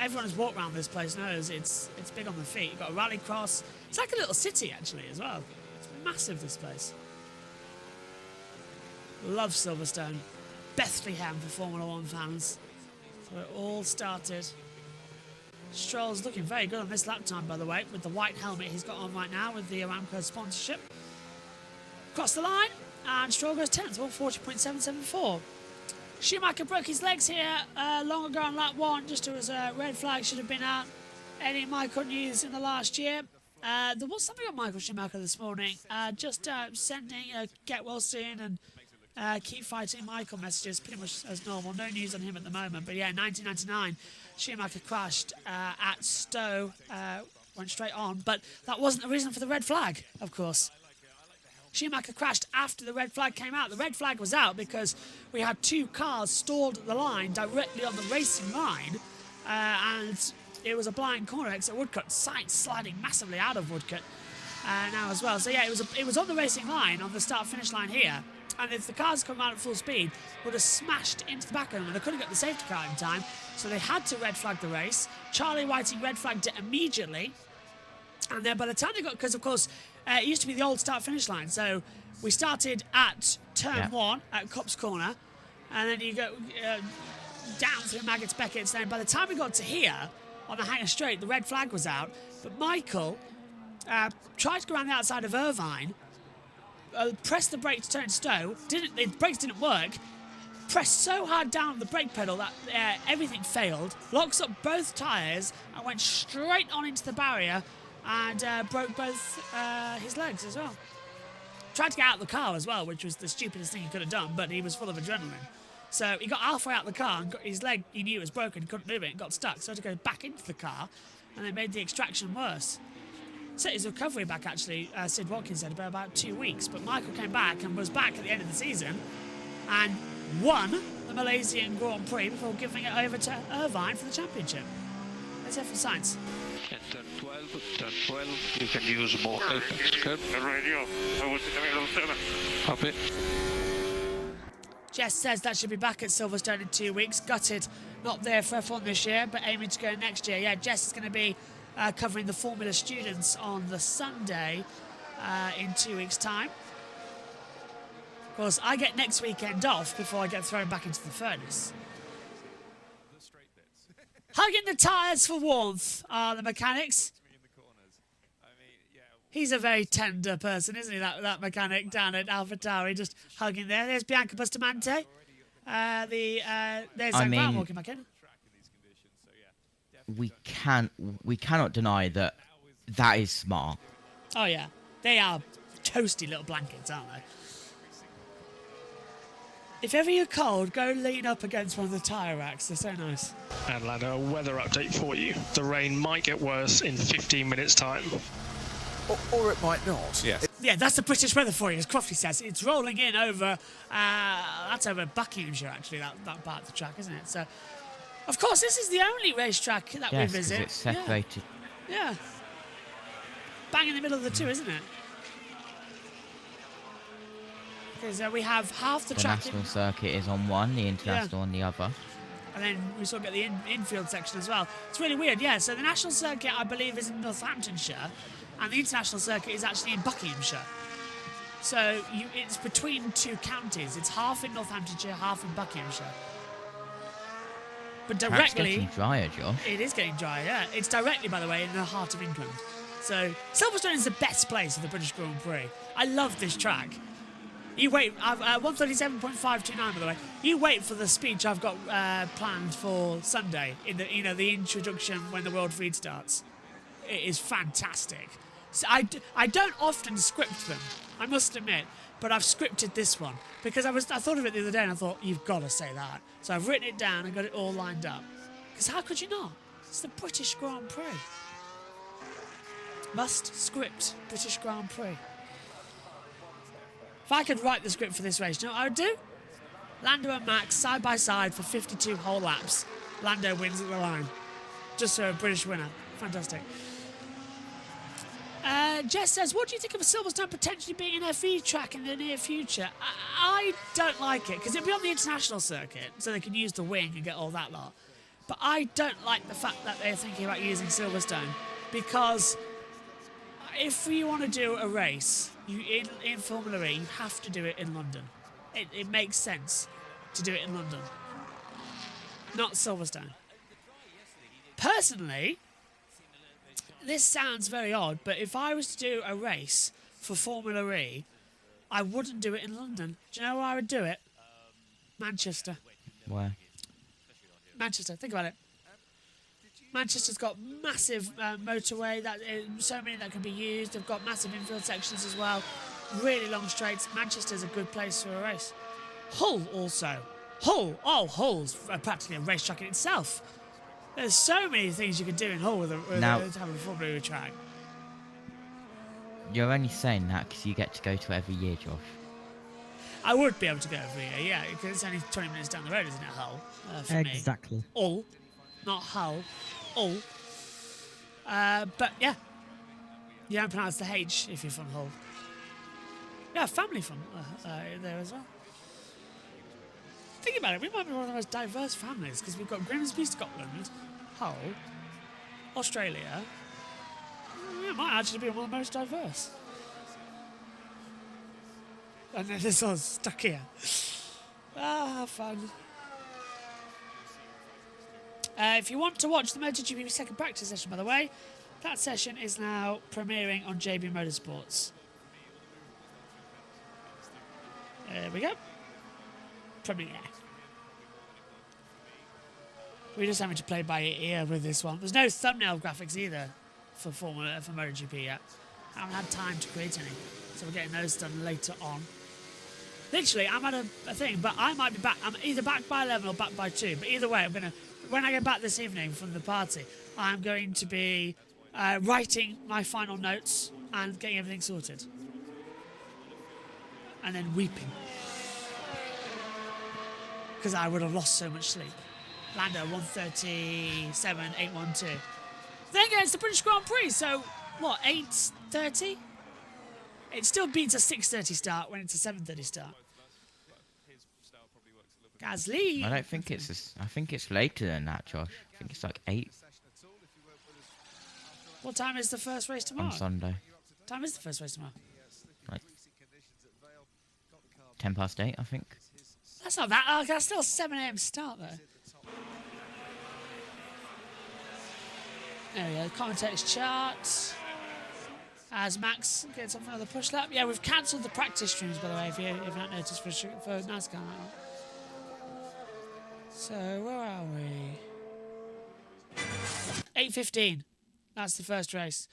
Everyone who's walked around this place knows it's big on the feet. You've got a rallycross. It's like a little city, actually, as well. It's massive, this place. Love Silverstone. Bethlehem for Formula 1 fans. So it all started. Stroll's looking very good on this lap time, by the way, with the white helmet he's got on right now with the Aramco sponsorship. Across the line, and Stroll goes 10th, 140.774. Schumacher broke his legs here long ago on lap 1, just as a red flag should have been out. Any Michael news in the last year? There was something on Michael Schumacher this morning, just sending get well soon and keep fighting Michael messages, pretty much as normal. No news on him at the moment, but yeah, 1999, Schumacher crashed at Stowe, went straight on, but that wasn't the reason for the red flag, of course. Schumacher crashed after the red flag came out. The red flag was out because we had 2 cars stalled at the line, directly on the racing line, and it was a blind corner exit Woodcote, sliding massively out of Woodcote now as well. So yeah, it was on the racing line, on the start-finish line here, and if the cars come out at full speed, would have smashed into the back of them, and they couldn't get the safety car in time, so they had to red flag the race. Charlie Whiting red flagged it immediately, and then by the time they got, because of course it used to be the old start-finish line, so we started at turn 1 at Cops Corner, and then you go down through Maggots Beckett's. Then by the time we got to here on the Hanger Straight, the red flag was out, but Michael tried to go around the outside of Irvine, pressed the brake to turn Stowe, the brakes didn't work, pressed so hard down on the brake pedal that everything failed, locks up both tyres and went straight on into the barrier and broke both his legs as well. Tried to get out of the car as well, which was the stupidest thing he could have done, but he was full of adrenaline. So he got halfway out of the car and got his leg, he knew it was broken, couldn't move it, and got stuck, so he had to go back into the car, and it made the extraction worse. Set his recovery back, actually, Sid Watkins said, about 2 weeks, but Michael came back and was back at the end of the season and won the Malaysian Grand Prix before giving it over to Irvine for the championship. Let's hear from Sainz. And turn 12, you can use more apex curb. Radio, I was in the middle of 7. Copy. Jess says that should be back at Silverstone in 2 weeks. Gutted, not there for F1 this year, but aiming to go next year. Yeah, Jess is going to be covering the Formula Students on the Sunday in 2 weeks' time. Of course, I get next weekend off before I get thrown back into the furnace. Hugging the tyres for warmth are the mechanics. He's a very tender person, isn't he, that mechanic down at AlphaTauri, just hugging there. There's Bianca Bustamante. There's Zach Brown walking back in. We cannot deny that is smart. Oh, yeah. They are toasty little blankets, aren't they? If ever you're cold, go lean up against one of the tyre racks. They're so nice. And Lando, a weather update for you. The rain might get worse in 15 minutes' time. Or it might not. Yeah. Yeah, that's the British weather for you, as Crofty says. It's rolling in over, that's over Buckinghamshire, actually, that part of the track, isn't it? So, of course, this is the only racetrack that we visit. Yes, it's separated. Yeah. Bang in the middle of the two, isn't it? Because we have half the track. The national circuit is on one, the international on the other. And then we sort of get the infield section as well. It's really weird, yeah. So the national circuit, I believe, is in Northamptonshire, and the international circuit is actually in Buckinghamshire. So it's between two counties. It's half in Northamptonshire, half in Buckinghamshire. But directly... It's getting drier, Josh. It is getting drier, yeah. It's directly, by the way, in the heart of England. So Silverstone is the best place for the British Grand Prix. I love this track. You wait, 137.529, by the way. You wait for the speech I've got planned for Sunday in the introduction when the World Feed starts. It is fantastic. So I don't often script them, I must admit, but I've scripted this one because I thought of it the other day and I thought you've got to say that. So I've written it down and got it all lined up. Because how could you not? It's the British Grand Prix. Must script British Grand Prix. If I could write the script for this race, you know what I would do? Lando and Max side by side for 52 whole laps. Lando wins at the line. Just for a British winner. Fantastic. Jess says, what do you think of Silverstone potentially being an FE track in the near future? I don't like it, because it'll be on the international circuit, so they can use the wing and get all that lot. But I don't like the fact that they're thinking about using Silverstone, because if you want to do a race in Formula E, you have to do it in London. It makes sense to do it in London, not Silverstone. Personally, this sounds very odd, but if I was to do a race for Formula E, I wouldn't do it in London. Do you know where I would do it? Manchester. Where? Manchester, think about it. Manchester's got massive motorway, so many that can be used. They've got massive infield sections as well. Really long straights. Manchester's a good place for a race. Hull also. Hull's practically a racetrack in itself. There's so many things you can do in Hull with having a Formula E track. You're only saying that because you get to go to it every year, Josh. I would be able to go every year, yeah, because it's only 20 minutes down the road, isn't it, Hull? For Exactly. me. Hull, not Hull. Hull. But yeah, you don't pronounce the H if you're from Hull. Yeah, family from there as well. Think about it, we might be one of the most diverse families because we've got Grimsby, Scotland, Hull, Australia. We might actually be one of the most diverse. And then this one's stuck here. Fun. If you want to watch the MotoGP second practice session, by the way, that session is now premiering on JBMotorsports. There we go. Premiere. We're just having to play by ear with this one. There's no thumbnail graphics either for MotoGP yet. I haven't had time to create any, so we're getting those done later on. Literally, I'm at a thing, but I might be back. I'm either back by 11 or back by 2. But either way, when I get back this evening from the party, I'm going to be writing my final notes and getting everything sorted. And then weeping. Because I would have lost so much sleep. Lando, 137.812. Then again, it's the British Grand Prix, so what, 8:30? It still beats a 6:30 start when it's a 7:30 start. Gasly. I don't think it's. I think it's later than that, Josh. I think it's like 8 What time is the first race tomorrow? on Sunday. What time is the first race tomorrow? Like 8:10, I think. That's not that. Oh, that's still a 7 a.m. start though. There we go. Commentators chart. As Max gets on for another push lap. Yeah, we've cancelled the practice streams, by the way, if you've not noticed, for NASCAR. So, where are we? 8:15. That's the first race.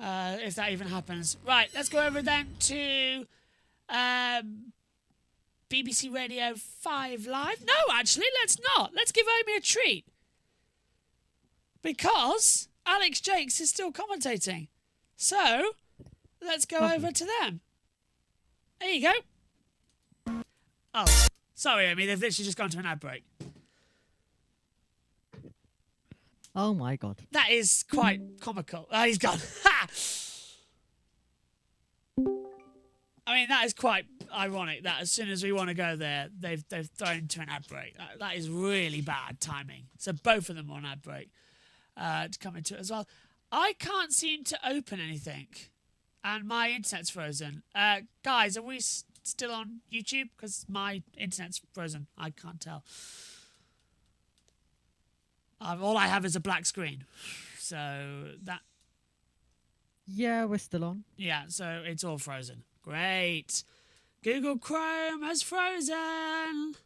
If that even happens. Right, let's go over then to BBC Radio 5 Live. No, actually, let's not. Let's give Amy a treat. Because Alex Jakes is still commentating. So, let's go over to them. There you go. Oh, sorry, Amy, they've literally just gone to an ad break. Oh my god. That is quite comical. Oh, he's gone. Ha! I mean, that is quite ironic that as soon as we want to go there, they've thrown to an ad break. That is really bad timing. So both of them on ad break to come into it as well. I can't seem to open anything, and my internet's frozen. Guys, are we still on YouTube? Because my internet's frozen. I can't tell. All I have is a black screen. So that... Yeah, we're still on. Yeah, so it's all frozen. Great. Google Chrome has frozen.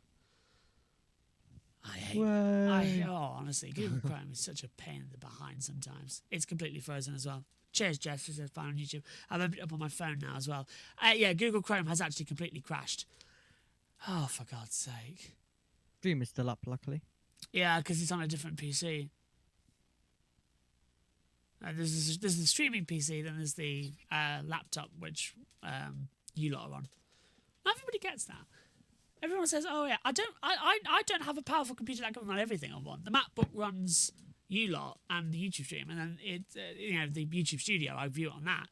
Honestly, Google Chrome is such a pain in the behind sometimes. It's completely frozen as well. Cheers, Jeff. This is fine on YouTube. I've opened it up on my phone now as well. Yeah, Google Chrome has actually completely crashed. Oh, for God's sake. Stream is still up, luckily. Yeah, because it's on a different PC. There's the streaming PC, then there's the laptop, which you lot are on. Not everybody gets that. Everyone says, "Oh yeah, I don't have a powerful computer that can run everything on one." The MacBook runs you lot and the YouTube stream, and then it the YouTube Studio. I view it on that,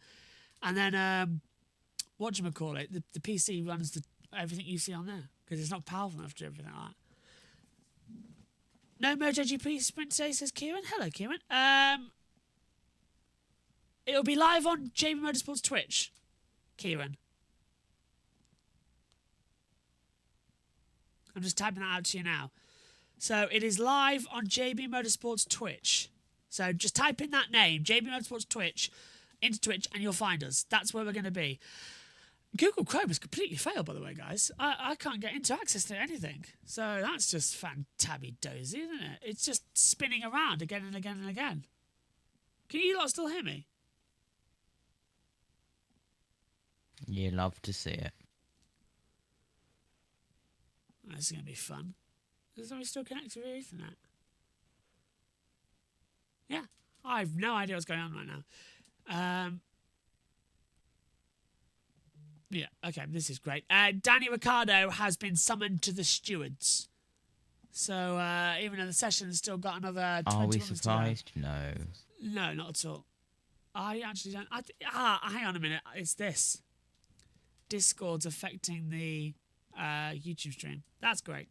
and then whatchamacallit, the PC runs everything you see on there because it's not powerful enough to do everything like that. No MotoGP sprint today, says Kieran. Hello, Kieran. It'll be live on JBMotorsports Twitch, Kieran. I'm just typing that out to you now. So it is live on JBMotorsports Twitch. So just type in that name, JBMotorsports Twitch, into Twitch, and you'll find us. That's where we're going to be. Google Chrome has completely failed, by the way, guys. I can't get into access to anything. So that's just fantabby-dozy, isn't it? It's just spinning around again and again and again. Can you lot still hear me? You love to see it. This is going to be fun. Is somebody still connected to Ethernet? Yeah. I have no idea what's going on right now. Yeah, okay, this is great. Danny Ricciardo has been summoned to the stewards. So even though the session's still got another 20 Are we minutes surprised? No. No, not at all. I actually don't... hang on a minute. It's this. Discord's affecting the YouTube stream. That's great.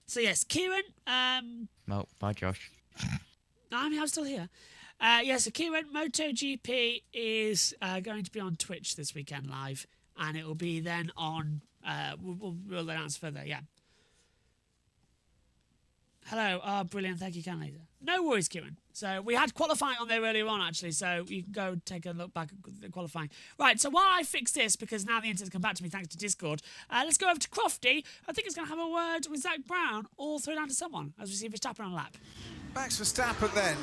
So yes, Kieran... Well, bye, Josh. I'm still here. So Kieran, MotoGP is going to be on Twitch this weekend live, and it will be then on... we'll announce further, yeah. Hello. Oh, brilliant. Thank you, kindly. No worries, Kieran. So we had qualifying on there earlier on, actually, so you can go take a look back at the qualifying. Right, so while I fix this, because now the internet's come back to me thanks to Discord, let's go over to Crofty. I think it's going to have a word with Zach Brown all through down to someone as we see Verstappen on a lap. Max Verstappen then,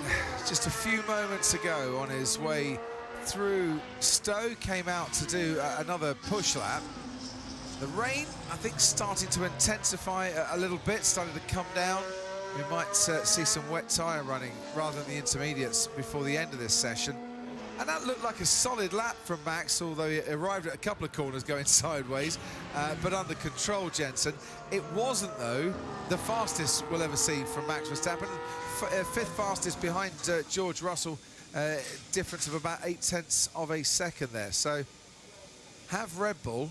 just a few moments ago on his way through Stowe, came out to do another push lap. The rain, I think, starting to intensify a little bit, starting to come down. We might see some wet tyre running rather than the intermediates before the end of this session. And that looked like a solid lap from Max, although he arrived at a couple of corners going sideways, but under control, Jensen. It wasn't, though, the fastest we'll ever see from Max Verstappen. Fifth fastest behind George Russell, difference of about 0.8 of a second there. So have Red Bull,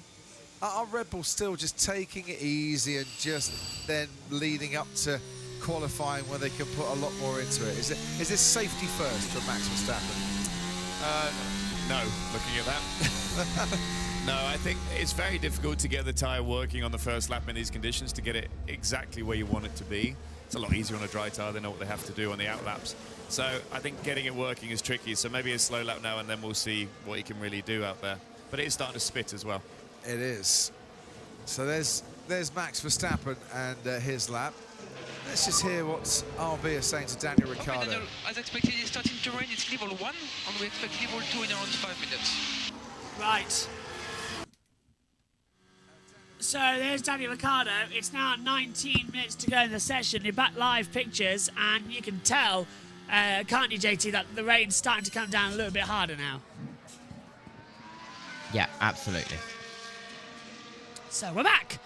are Red Bull still just taking it easy and just then leading up to qualifying where they can put a lot more into it? Is this safety first for Max Verstappen? No, looking at that. No, I think it's very difficult to get the tyre working on the first lap in these conditions to get it exactly where you want it to be. It's a lot easier on a dry tyre. They know what they have to do on the out laps. So I think getting it working is tricky. So maybe a slow lap now and then we'll see what he can really do out there. But it is starting to spit as well. It is. So there's Max Verstappen and his lap. Let's just hear what RB is saying to Daniel Ricciardo. Daniel, as expected, it's starting to rain. It's level 1, and we expect level 2 in around 5 minutes. Right. So there's Daniel Ricciardo. It's now 19 minutes to go in the session. You're back live pictures, and you can tell, can't you, JT, that the rain's starting to come down a little bit harder now. Yeah, absolutely. So we're back.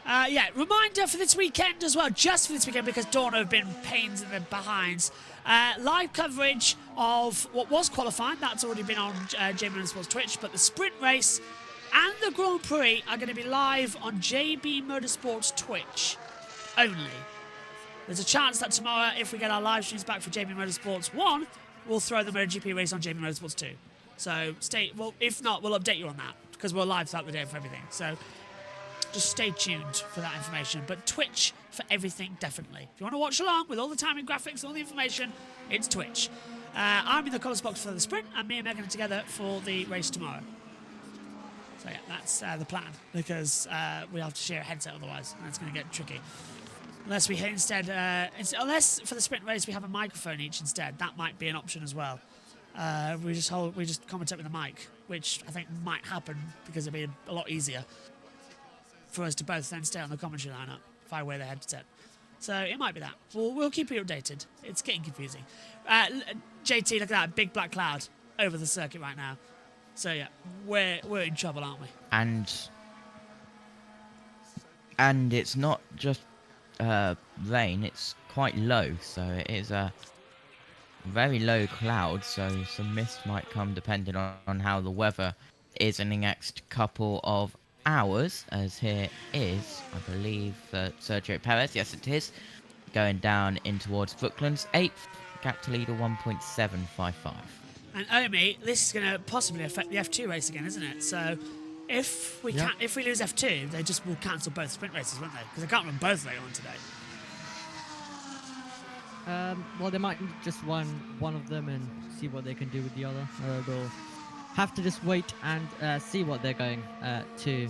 Yeah, reminder for this weekend as well, just for this weekend, because Dorna have been pains in the behinds. Live coverage of what was qualifying, that's already been on JBMotorsports Twitch, but the sprint race and the Grand Prix are going to be live on JBMotorsports Twitch only. There's a chance that tomorrow, if we get our live streams back for JBMotorsports 1, we'll throw the MotoGP race on JBMotorsports 2. So well, if not, we'll update you on that, because we're live throughout the day for everything. So just stay tuned for that information. But Twitch for everything, definitely. If you want to watch along with all the timing graphics and all the information, it's Twitch. I'm in the colours box for the sprint, and me and Megan are together for the race tomorrow. So yeah, that's the plan, because we have to share a headset otherwise, and it's going to get tricky. Unless we instead, unless for the sprint race we have a microphone each instead, that might be an option as well. We just commentate with the mic, which I think might happen because it'd be a lot easier for us to both then stay on the commentary lineup if I wear the headset. So it might be that. We'll keep you updated. It's getting confusing. JT, look at that big black cloud over the circuit right now. So yeah, we're in trouble, aren't we? And it's not just rain, it's quite low, so it is a very low cloud, so some mist might come depending on how the weather is in the next couple of hours, as here is, I believe, Sergio Perez, yes it is, going down in towards Brooklands, 8th, gap to leader 1.755. And Omi, this is going to possibly affect the F2 race again, isn't it? So if we if we lose F2, they just will cancel both sprint races, won't they? Because they can't run both later on today. Well, they might just run one of them and see what they can do with the other. They'll have to just wait and see what they're going to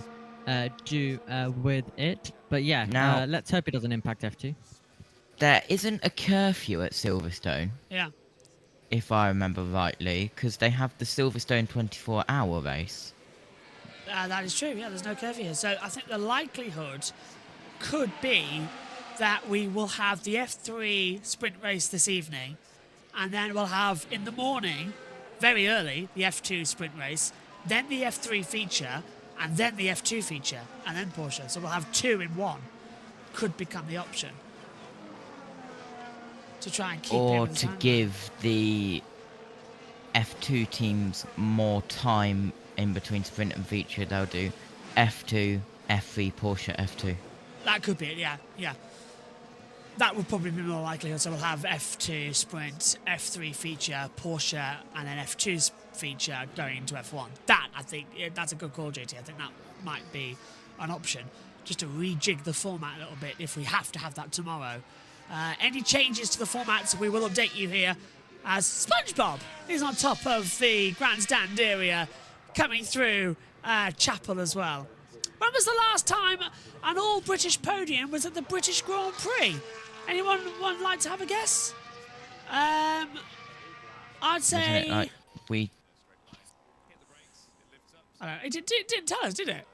do with it. But yeah, now, let's hope it doesn't impact F2. There isn't a curfew at Silverstone. Yeah. If I remember rightly, because they have the Silverstone 24-hour race. That is true, yeah, there's no curfew here. So I think the likelihood could be that we will have the F3 sprint race this evening, and then we'll have in the morning, very early, the F2 sprint race, then the F3 feature, and then the F2 feature, and then Porsche. So we'll have 2 in 1. Could become the option. To try and keep or to give the F2 teams more time in between sprint and feature, they'll do F2, F3, Porsche, F2. That could be it, yeah. That would probably be more likely. So we'll have F2 sprint, F3 feature, Porsche, and then F2 feature going into F1. That, I think, that's a good call, JT. I think that might be an option, just to rejig the format a little bit if we have to have that tomorrow. Any changes to the formats, we will update you here as SpongeBob is on top of the grandstand area coming through Chapel as well. When was the last time an all-British podium was at the British Grand Prix? Anyone like to have a guess? I'd say... Like we... I don't know, it didn't tell us, did it?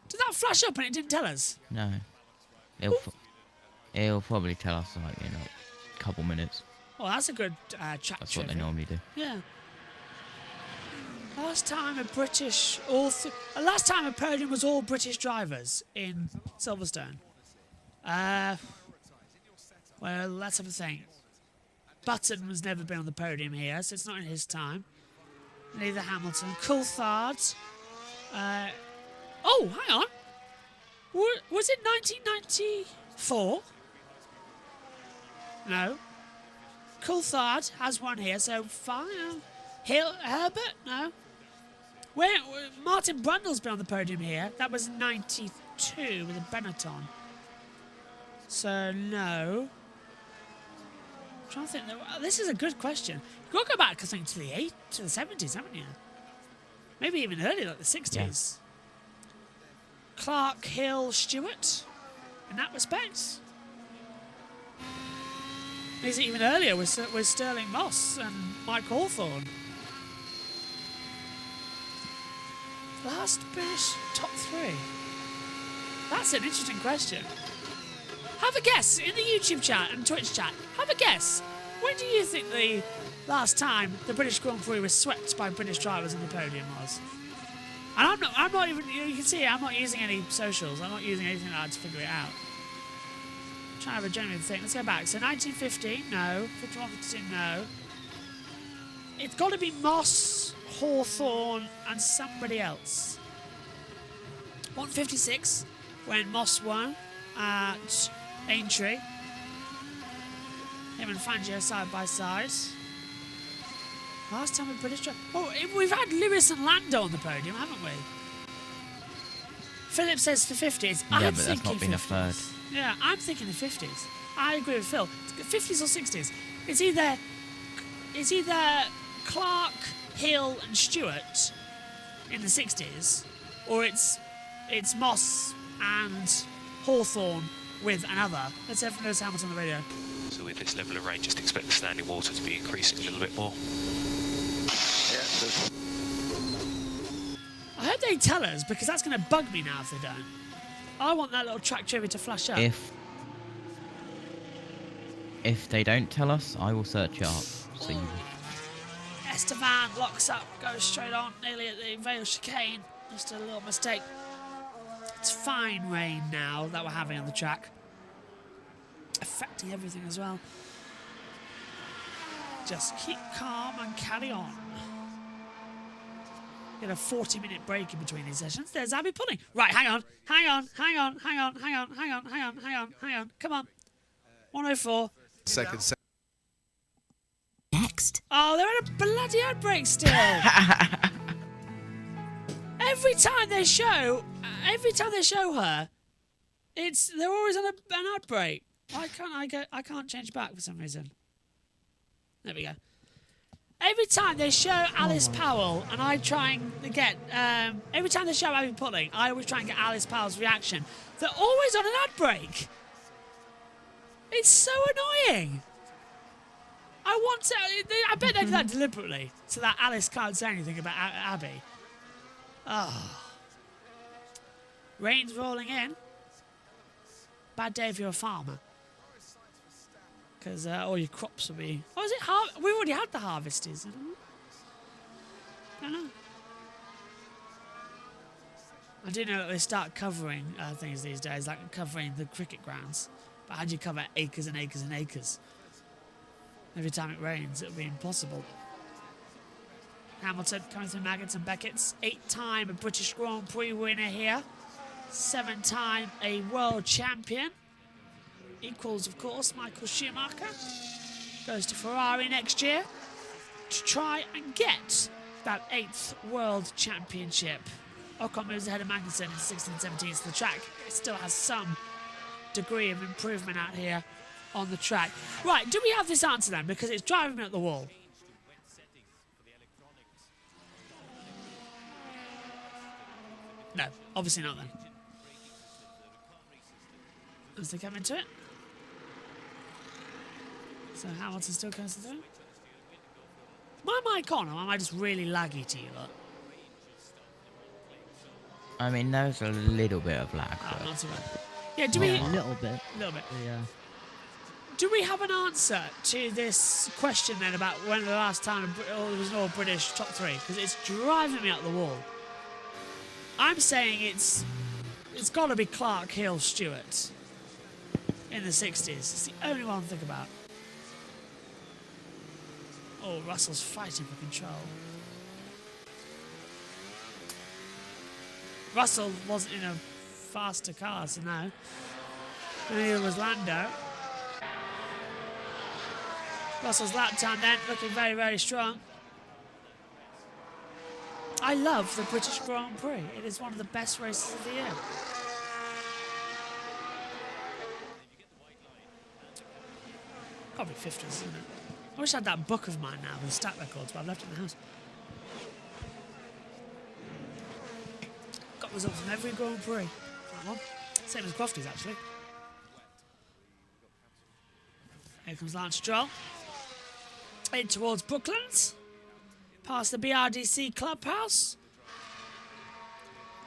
Did that flash up and it didn't tell us? No. It'll probably tell us like in a couple minutes. Oh, that's a good track. That's what they normally do. Yeah. Last time a podium was all British drivers in Silverstone. Well, let's have a think. Button has never been on the podium here, so it's not in his time. Neither Hamilton. Coulthard. Oh, hang on. Was it 1994? No. Coulthard has one here, so fine. Herbert? No. Martin Brundle's been on the podium here. That was 92 with a Benetton. So, no. I'm trying to think. This is a good question. You've got to go back, I think, to the 70s, haven't you? Maybe even earlier, like the 60s. Yeah. Clark, Hill, Stewart, in that respect. Is it even earlier with Sterling Moss and Mike Hawthorne? Last British top 3. That's an interesting question. Have a guess in the YouTube chat and Twitch chat. Have a guess. When do you think the last time the British Grand Prix was swept by British drivers on the podium was? And I'm not even, you can see I'm not using any socials. I'm not using anything like that to figure it out. I'm trying to have a genuine thing. Let's go back. So 1950, no. 51, 52, no. It's got to be Moss, Hawthorne, and somebody else. 156, when Moss won at Aintree. Him and Fangio side by side. Last time a British driver. Oh, we've had Lewis and Lando on the podium, haven't we? Philip says the 50s. Yeah, but that's not been a third. Yeah, I'm thinking the 50s. I agree with Phil. 50s or 60s. It's either Clark, Hill, and Stewart in the 60s, or it's Moss and Hawthorne with another. Let's have Lewis Hamilton on the radio. So with this level of rain, just expect the standing water to be increasing a little bit more. I hope they tell us, because that's going to bug me now if they don't. I want that little track trivia to flash up. If they don't tell us, I will search it up. So you. Esteban locks up, goes straight on, nearly at the Vale chicane. Just a little mistake. It's fine rain now that we're having on the track, affecting everything as well. Just keep calm and carry on. Get a 40-minute break in between these sessions. There's Abby Pudding. Right, hang on. Come on. 104. Second. Next. Oh, they're in a bloody ad break still. Every time they show her, they're always on an ad break. Why can't I can't change back for some reason. There we go. Every time they show Alice Powell, and I try and get... every time they show Abby Pudding, I always try and get Alice Powell's reaction. They're always on an ad break. It's so annoying. I bet they do that deliberately, so that Alice can't say anything about Abby. Oh. Rain's rolling in. Bad day if you're a farmer. Because all your crops will be... Oh, is it we already had the harvesters. I don't know. I do know that they start covering things these days, like covering the cricket grounds. But how do you cover acres and acres and acres? Every time it rains, it would be impossible. Hamilton coming through Maggots and Beckett's. 8-time British Grand Prix winner here. 7-time a world champion. Equals, of course, Michael Schumacher. Goes to Ferrari next year to try and get that 8th world championship. Ocon moves ahead of Magnussen in 16-17, so the track still has some degree of improvement out here on the track. Right, do we have this answer then? Because it's driving me up the wall. No, obviously not then. As they come into it. So Hamilton still goes through. Am I mic on, or am I just really laggy to you lot? I mean, there's a little bit of lag. Oh, not too bad. Yeah, do we... A little bit. A little bit. Yeah. do we have an answer to this question then about when the last time there was no British top 3? Because it's driving me up the wall. I'm saying it's got to be Clark, Hill, Stewart in the 60s. It's the only one I think about. Oh, Russell's fighting for control. Russell wasn't in a faster car, so no. And neither was Lando. Russell's lap time then, looking very, very strong. I love the British Grand Prix. It is one of the best races of the year. Probably 50s, isn't it? I wish I had that book of mine now with stat records, but I've left it in the house. Got results from every Grand Prix. That one. Same as Crofty's, actually. Here comes Lance Stroll. In towards Brooklands. Past the BRDC clubhouse.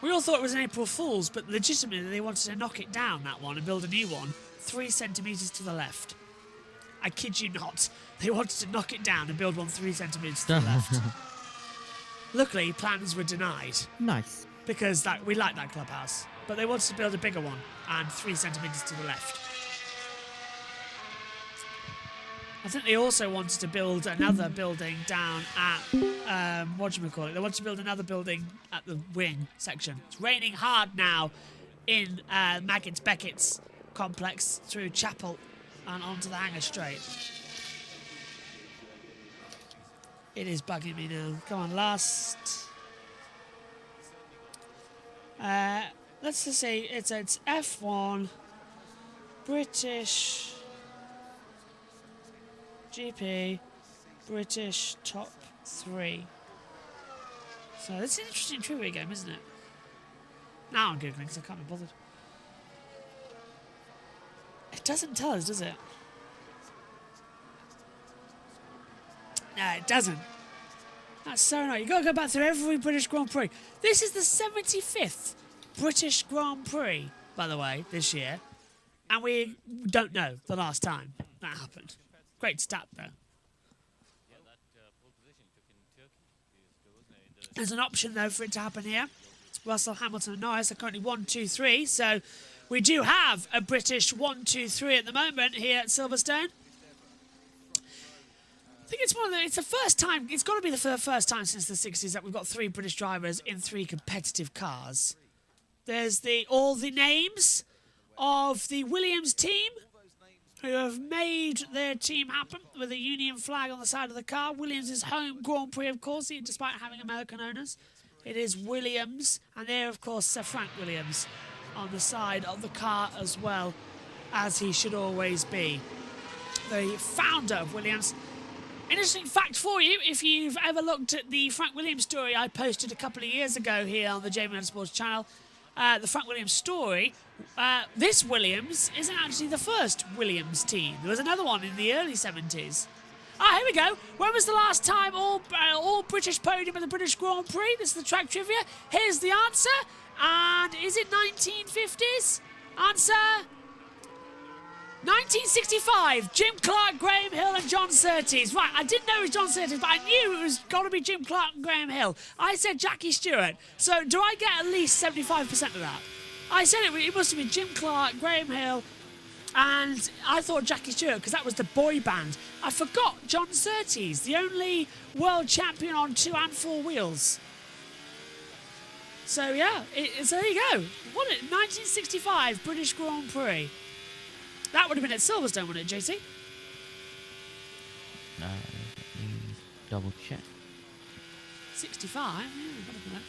We all thought it was an April Fool's, but legitimately they wanted to knock it down, that one, and build a new one 3 centimetres to the left. I kid you not. They wanted to knock it down and build one 3 centimetres to the left. Luckily, plans were denied. Nice. Because we like that clubhouse. But they wanted to build a bigger one and 3 centimetres to the left. I think they also wanted to build another building down at, what do you call it? They wanted to build another building at the wing section. It's raining hard now in Maggots Beckett's complex through Chapel and onto the Hangar Straight. It is bugging me now. Come on, last. Let's just say it's F1, British GP, British top 3. So it's an interesting trivia game, isn't it? Now I'm Googling because I can't be bothered. It doesn't tell us, does it? No, it doesn't. That's so annoying. You've got to go back through every British Grand Prix. This is the 75th British Grand Prix, by the way, this year. And we don't know the last time that happened. Great stat, though. There's an option, though, for it to happen here. It's Russell, Hamilton and Norris are currently 1, 2, 3. So we do have a British 1, 2, 3 at the moment here at Silverstone. I think it's the first time, it's got to be the first time since the 60s that we've got 3 British drivers in 3 competitive cars. There's all the names of the Williams team who have made their team happen with a Union flag on the side of the car. Williams' home Grand Prix, of course, despite having American owners. It is Williams, and there, of course, Sir Frank Williams on the side of the car as well, as he should always be. The founder of Williams. Interesting fact for you, if you've ever looked at the Frank Williams story I posted a couple of years ago here on the JBMotorsports channel, the Frank Williams story, this Williams isn't actually the first Williams team. There was another one in the early 70s. Here we go. When was the last time all British podium in the British Grand Prix? This is the track trivia. Here's the answer. And is it 1950s? Answer 1965. Jim Clark, Graham Hill and John Surtees. Right, I didn't know it was John Surtees, but I knew it was got to be Jim Clark and Graham Hill. I said Jackie Stewart. So do I get at least 75% of that? I said it must have been Jim Clark, Graham Hill, and I thought Jackie Stewart because that was the boy band. I forgot John Surtees, the only world champion on 2 and 4 wheels. So yeah, so there you go. What 1965 British Grand Prix. That would have been at Silverstone, wouldn't it, JT? No, double check. 65? Yeah,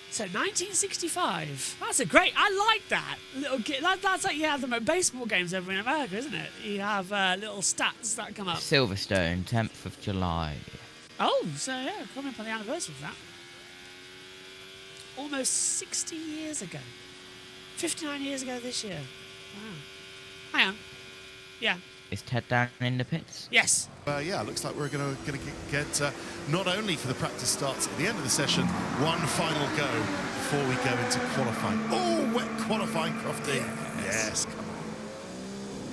so 1965. That's a great. I like that little. That's like you have them at baseball games over in America, isn't it? You have little stats that come up. Silverstone, 10th of July. Oh, so yeah, coming up on the anniversary of that. Almost 60 years ago. 59 years ago this year. Wow. Hang on. Yeah. Is Ted down in the pits? Yes. Yeah, looks like we're going to get not only for the practice starts at the end of the session, one final go before we go into qualifying. Oh, wet qualifying, Crofty. Yes, come on.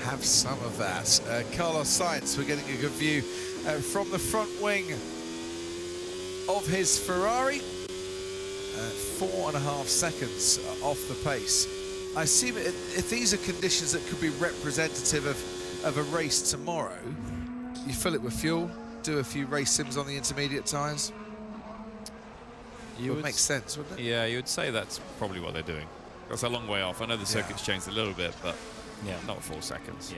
have some of that. Carlos Sainz, we're getting a good view from the front wing of his Ferrari. 4.5 seconds off the pace. I assume if these are conditions that could be representative of a race tomorrow, you fill it with fuel, do a few race sims on the intermediate tyres. It would make sense, wouldn't it? Yeah, you would say that's probably what they're doing. That's a long way off. I know the circuit's changed a little bit, but not 4 seconds.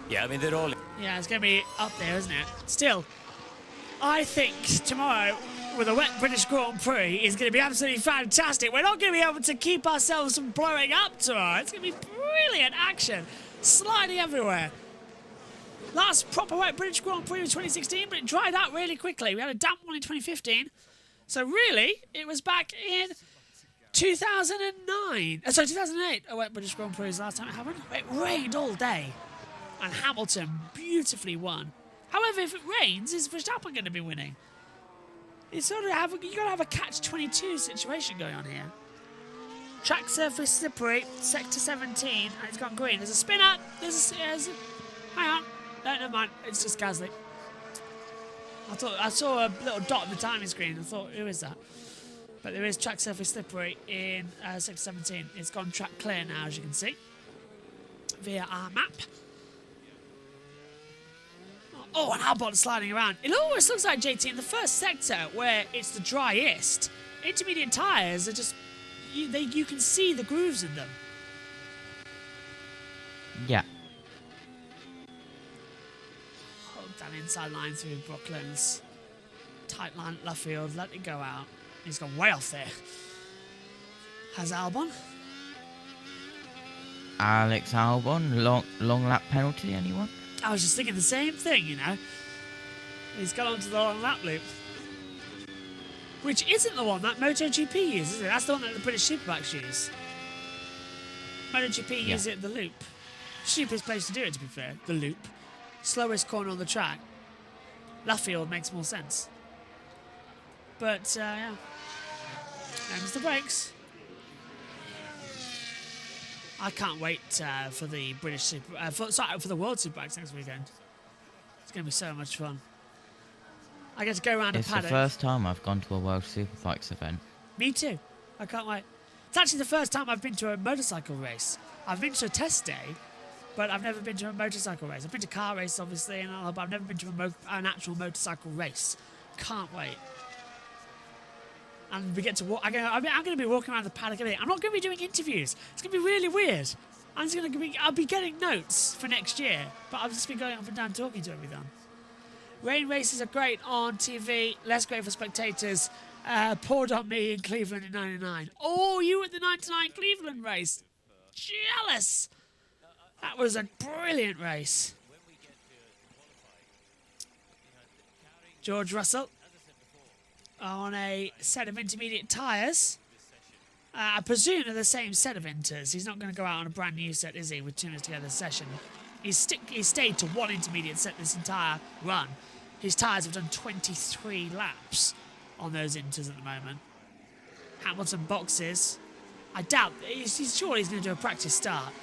Yeah, I mean, they're all... Yeah, it's going to be up there, isn't it? Still, I think tomorrow, with a wet British Grand Prix, is going to be absolutely fantastic. We're not going to be able to keep ourselves from blowing up tomorrow. It's going to be brilliant action, sliding everywhere. Last proper wet British Grand Prix was 2016, but it dried out really quickly. We had a damp one in 2015. So really, it was back in 2009. Sorry, 2008. A wet British Grand Prix was the last time it happened. It rained all day, and Hamilton beautifully won. However, if it rains, is Verstappen going to be winning? It's sort of you got to have a catch-22 situation going on here. Track surface slippery, sector 17, and it's gone green. There's a spinner. Hang on. No, never mind. It's just Gasly. I saw a little dot on the timing screen. I thought, who is that? But there is track surface slippery in sector 17. It's gone track clear now, as you can see, via our map. Oh, and Albon's sliding around. It always looks like, JT, in the first sector, where it's the driest, intermediate tyres are just... You can see the grooves in them. Yeah. Hold that inside line through Brooklands. Tight line at Luffield, let it go out. He's gone way off there. Has Albon. Alex Albon, long lap penalty, anyone? I was just thinking the same thing, you know. He's got onto the long lap loop. Which isn't the one that MotoGP uses, is it? That's the one that the British Superbikes use. MotoGP use it at the loop. Stupidest place to do it, to be fair. The loop. Slowest corner on the track. Luffield makes more sense. But, yeah. There's the brakes. I can't wait for the British for the World Superbikes next weekend. It's going to be so much fun. I get to go around a paddock. It's the first time I've gone to a World Superbikes event. Me too. I can't wait. It's actually the first time I've been to a motorcycle race. I've been to a test day, but I've never been to a motorcycle race. I've been to car race, obviously, and all, but I've never been to an actual motorcycle race. Can't wait. And we get to walk. I'm going to be walking around the paddock. I'm not going to be doing interviews. It's going to be really weird. I'll be getting notes for next year, but I've just been going up and down talking to everyone. Rain races are great on TV, less great for spectators. Poured on me in Cleveland in '99. Oh, you were at the '99 Cleveland race. Jealous. That was a brilliant race. George Russell on a set of intermediate tyres. I presume they're the same set of inters. He's not going to go out on a brand new set, is he, with 2 minutes together session. He's stayed to one intermediate set this entire run. His tyres have done 23 laps on those inters at the moment. Hamilton boxes. I doubt, he's sure he's going to do a practice start.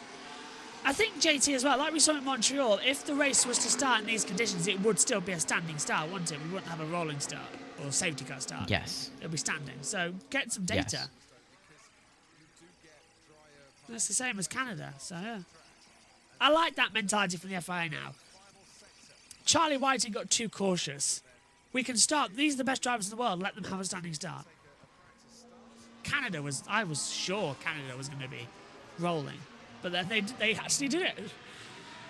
I think, JT, as well, like we saw in Montreal, if the race was to start in these conditions, it would still be a standing start, wouldn't it? We wouldn't have a rolling start or a safety car start. Yes. It'll be standing. So get some data. Yes. That's the same as Canada, so yeah. I like that mentality from the FIA now. Charlie Whiting got too cautious. We can start. These are the best drivers in the world. Let them have a standing start. I was sure Canada was going to be rolling. But then they actually did it.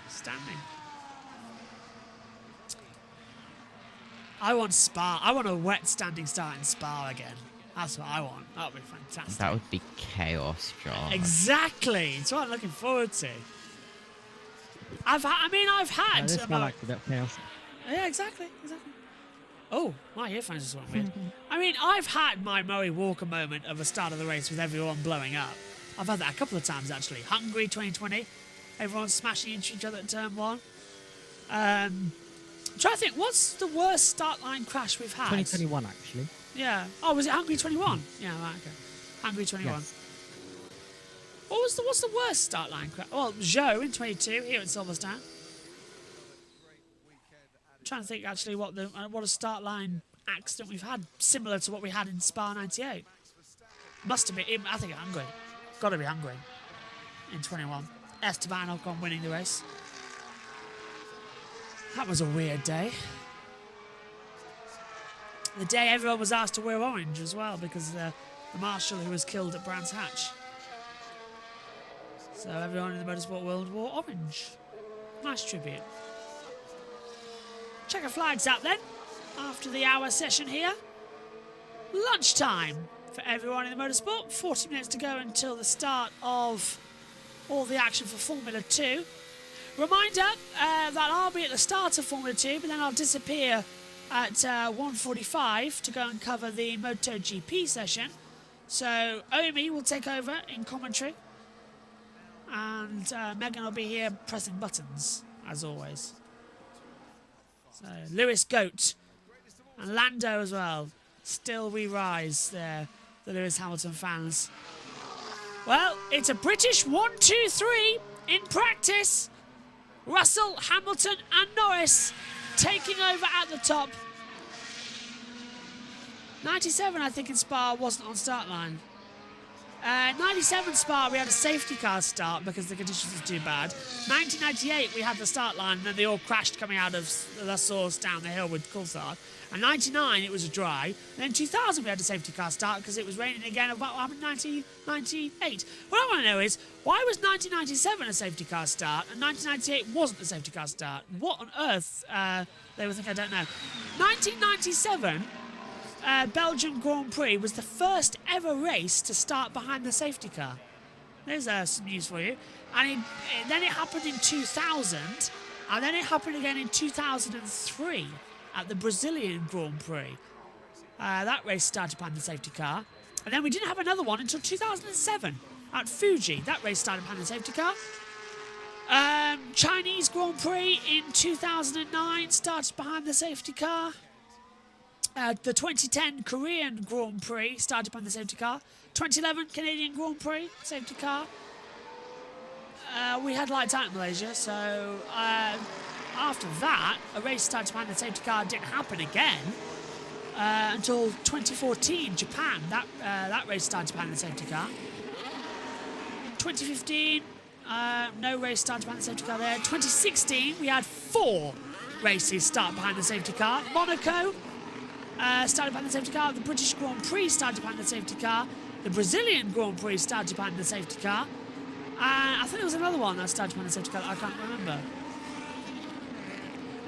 Standing. I want Spa. I want a wet standing start in Spa again. That's what I want. That would be fantastic. That would be chaos, John. Exactly. It's what I'm looking forward to. I've had. This smell like a bit of chaos. Yeah, exactly. Oh, my earphones just went weird. I mean, I've had my Murray Walker moment of the start of the race with everyone blowing up. I've had that a couple of times, actually. Hungary 2020. Everyone smashing into each other at turn 1. I'm trying to think, what's the worst start line crash we've had? 2021, actually. Yeah. Oh, was it Hungary 21? Yeah, right, okay. Hungary 21. Yes. What what's the worst start line crash? Well, Zhou in 22 here at Silverstone. I'm trying to think actually what a start line accident we've had similar to what we had in Spa 98. Must have been, I think, Hungary. Got to be Hungary in 21. Esteban Ocon winning the race. That was a weird day. The day everyone was asked to wear orange as well because the marshal who was killed at Brands Hatch. So everyone in the motorsport world wore orange. Nice tribute. Checker flags out then, after the hour session here. Lunchtime for everyone in the motorsport. 40 minutes to go until the start of all the action for Formula 2. Reminder that I'll be at the start of Formula 2, but then I'll disappear at 1:45 to go and cover the MotoGP session. So Omi will take over in commentary, and Megan will be here pressing buttons, as always. So Lewis Goat and Lando as well. Still we rise there, the Lewis Hamilton fans. Well, it's a British 1-2-3 in practice. Russell, Hamilton and Norris taking over at the top. 97, I think, in Spa wasn't on start line. 97 Spa, we had a safety car start because the conditions were too bad. 1998, we had the start line, and then they all crashed coming out of La Source down the hill with Coulthard. And 99, it was a dry. And then 2000, we had a safety car start because it was raining again. About what happened in 1998? What I want to know is, why was 1997 a safety car start and 1998 wasn't a safety car start? What on earth they would think I don't know. 1997... Belgian Grand Prix was the first ever race to start behind the safety car. There's some news for you. And then it happened in 2000, and then it happened again in 2003 at the Brazilian Grand Prix. That race started behind the safety car. And then we didn't have another one until 2007 at Fuji. That race started behind the safety car. Chinese Grand Prix in 2009 started behind the safety car. The 2010 Korean Grand Prix started behind the safety car. 2011 Canadian Grand Prix, safety car. We had lights out in Malaysia, so after that, a race started behind the safety car didn't happen again until 2014 Japan. That race started behind the safety car. 2015, no race started behind the safety car there. 2016, we had 4 races start behind the safety car. Monaco. Started behind the safety car. The British Grand Prix started behind the safety car. The Brazilian Grand Prix started behind the safety car. I think there was another one that started behind the safety car that I can't remember.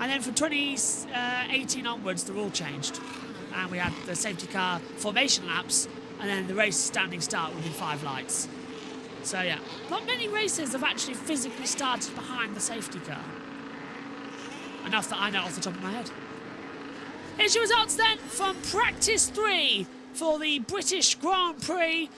And then from 2018 onwards, the rule changed. And we had the safety car formation laps, and then the race standing start within 5 lights. So yeah, not many races have actually physically started behind the safety car. Enough that I know off the top of my head. Here's your results then from practice 3 for the British Grand Prix.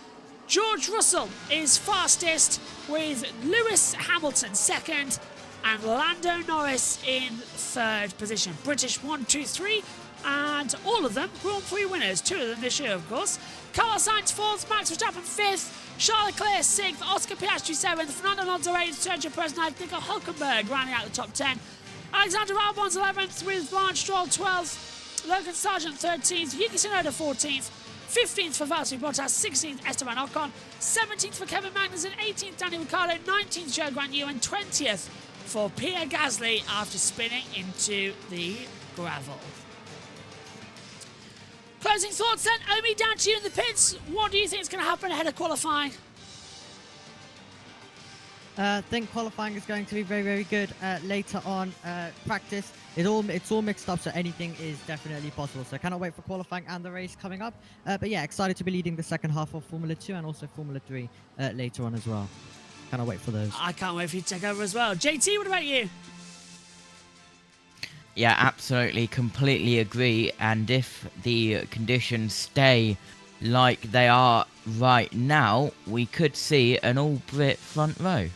George Russell is fastest with Lewis Hamilton second and Lando Norris in third position. British 1-2-3 and all of them Grand Prix winners. 2 of them this year, of course. Carlos Sainz 4th, Max Verstappen 5th, Charles Leclerc 6th, Oscar Piastri 7th, Fernando Alonso 8th, Sergio Perez 9th, Nico Hülkenberg rounding out the top 10. Alexander Albon's 11th with Lance Stroll 12th. Logan Sargent 13th, Yuki Tsunoda 14th, 15th for Valtteri Bottas, 16th Esteban Ocon, 17th for Kevin Magnussen, 18th Daniel Ricciardo, 19th Zhou Guanyu and 20th for Pierre Gasly after spinning into the gravel. Closing thoughts then, Omi, down to you in the pits. What do you think is going to happen ahead of qualifying? I think qualifying is going to be very, very good later on. Practice, it's all mixed up, so anything is definitely possible. So I cannot wait for qualifying and the race coming up. But yeah, excited to be leading the second half of Formula 2 and also Formula 3 later on as well. Cannot wait for those. I can't wait for you to take over as well. JT, what about you? Yeah, absolutely, completely agree. And if the conditions stay like they are right now, we could see an all-Brit front row.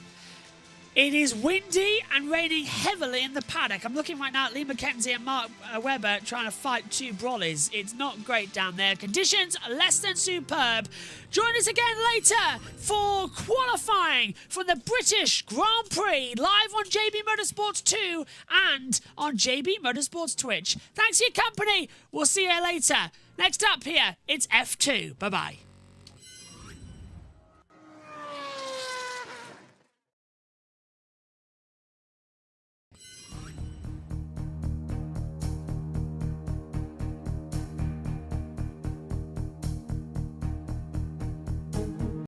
It is windy and raining heavily in the paddock. I'm looking right now at Lee McKenzie and Mark Webber trying to fight two brollies. It's not great down there. Conditions less than superb. Join us again later for qualifying for the British Grand Prix live on JB Motorsports 2 and on JB Motorsports Twitch. Thanks for your company. We'll see you later. Next up here, it's F2. Bye-bye.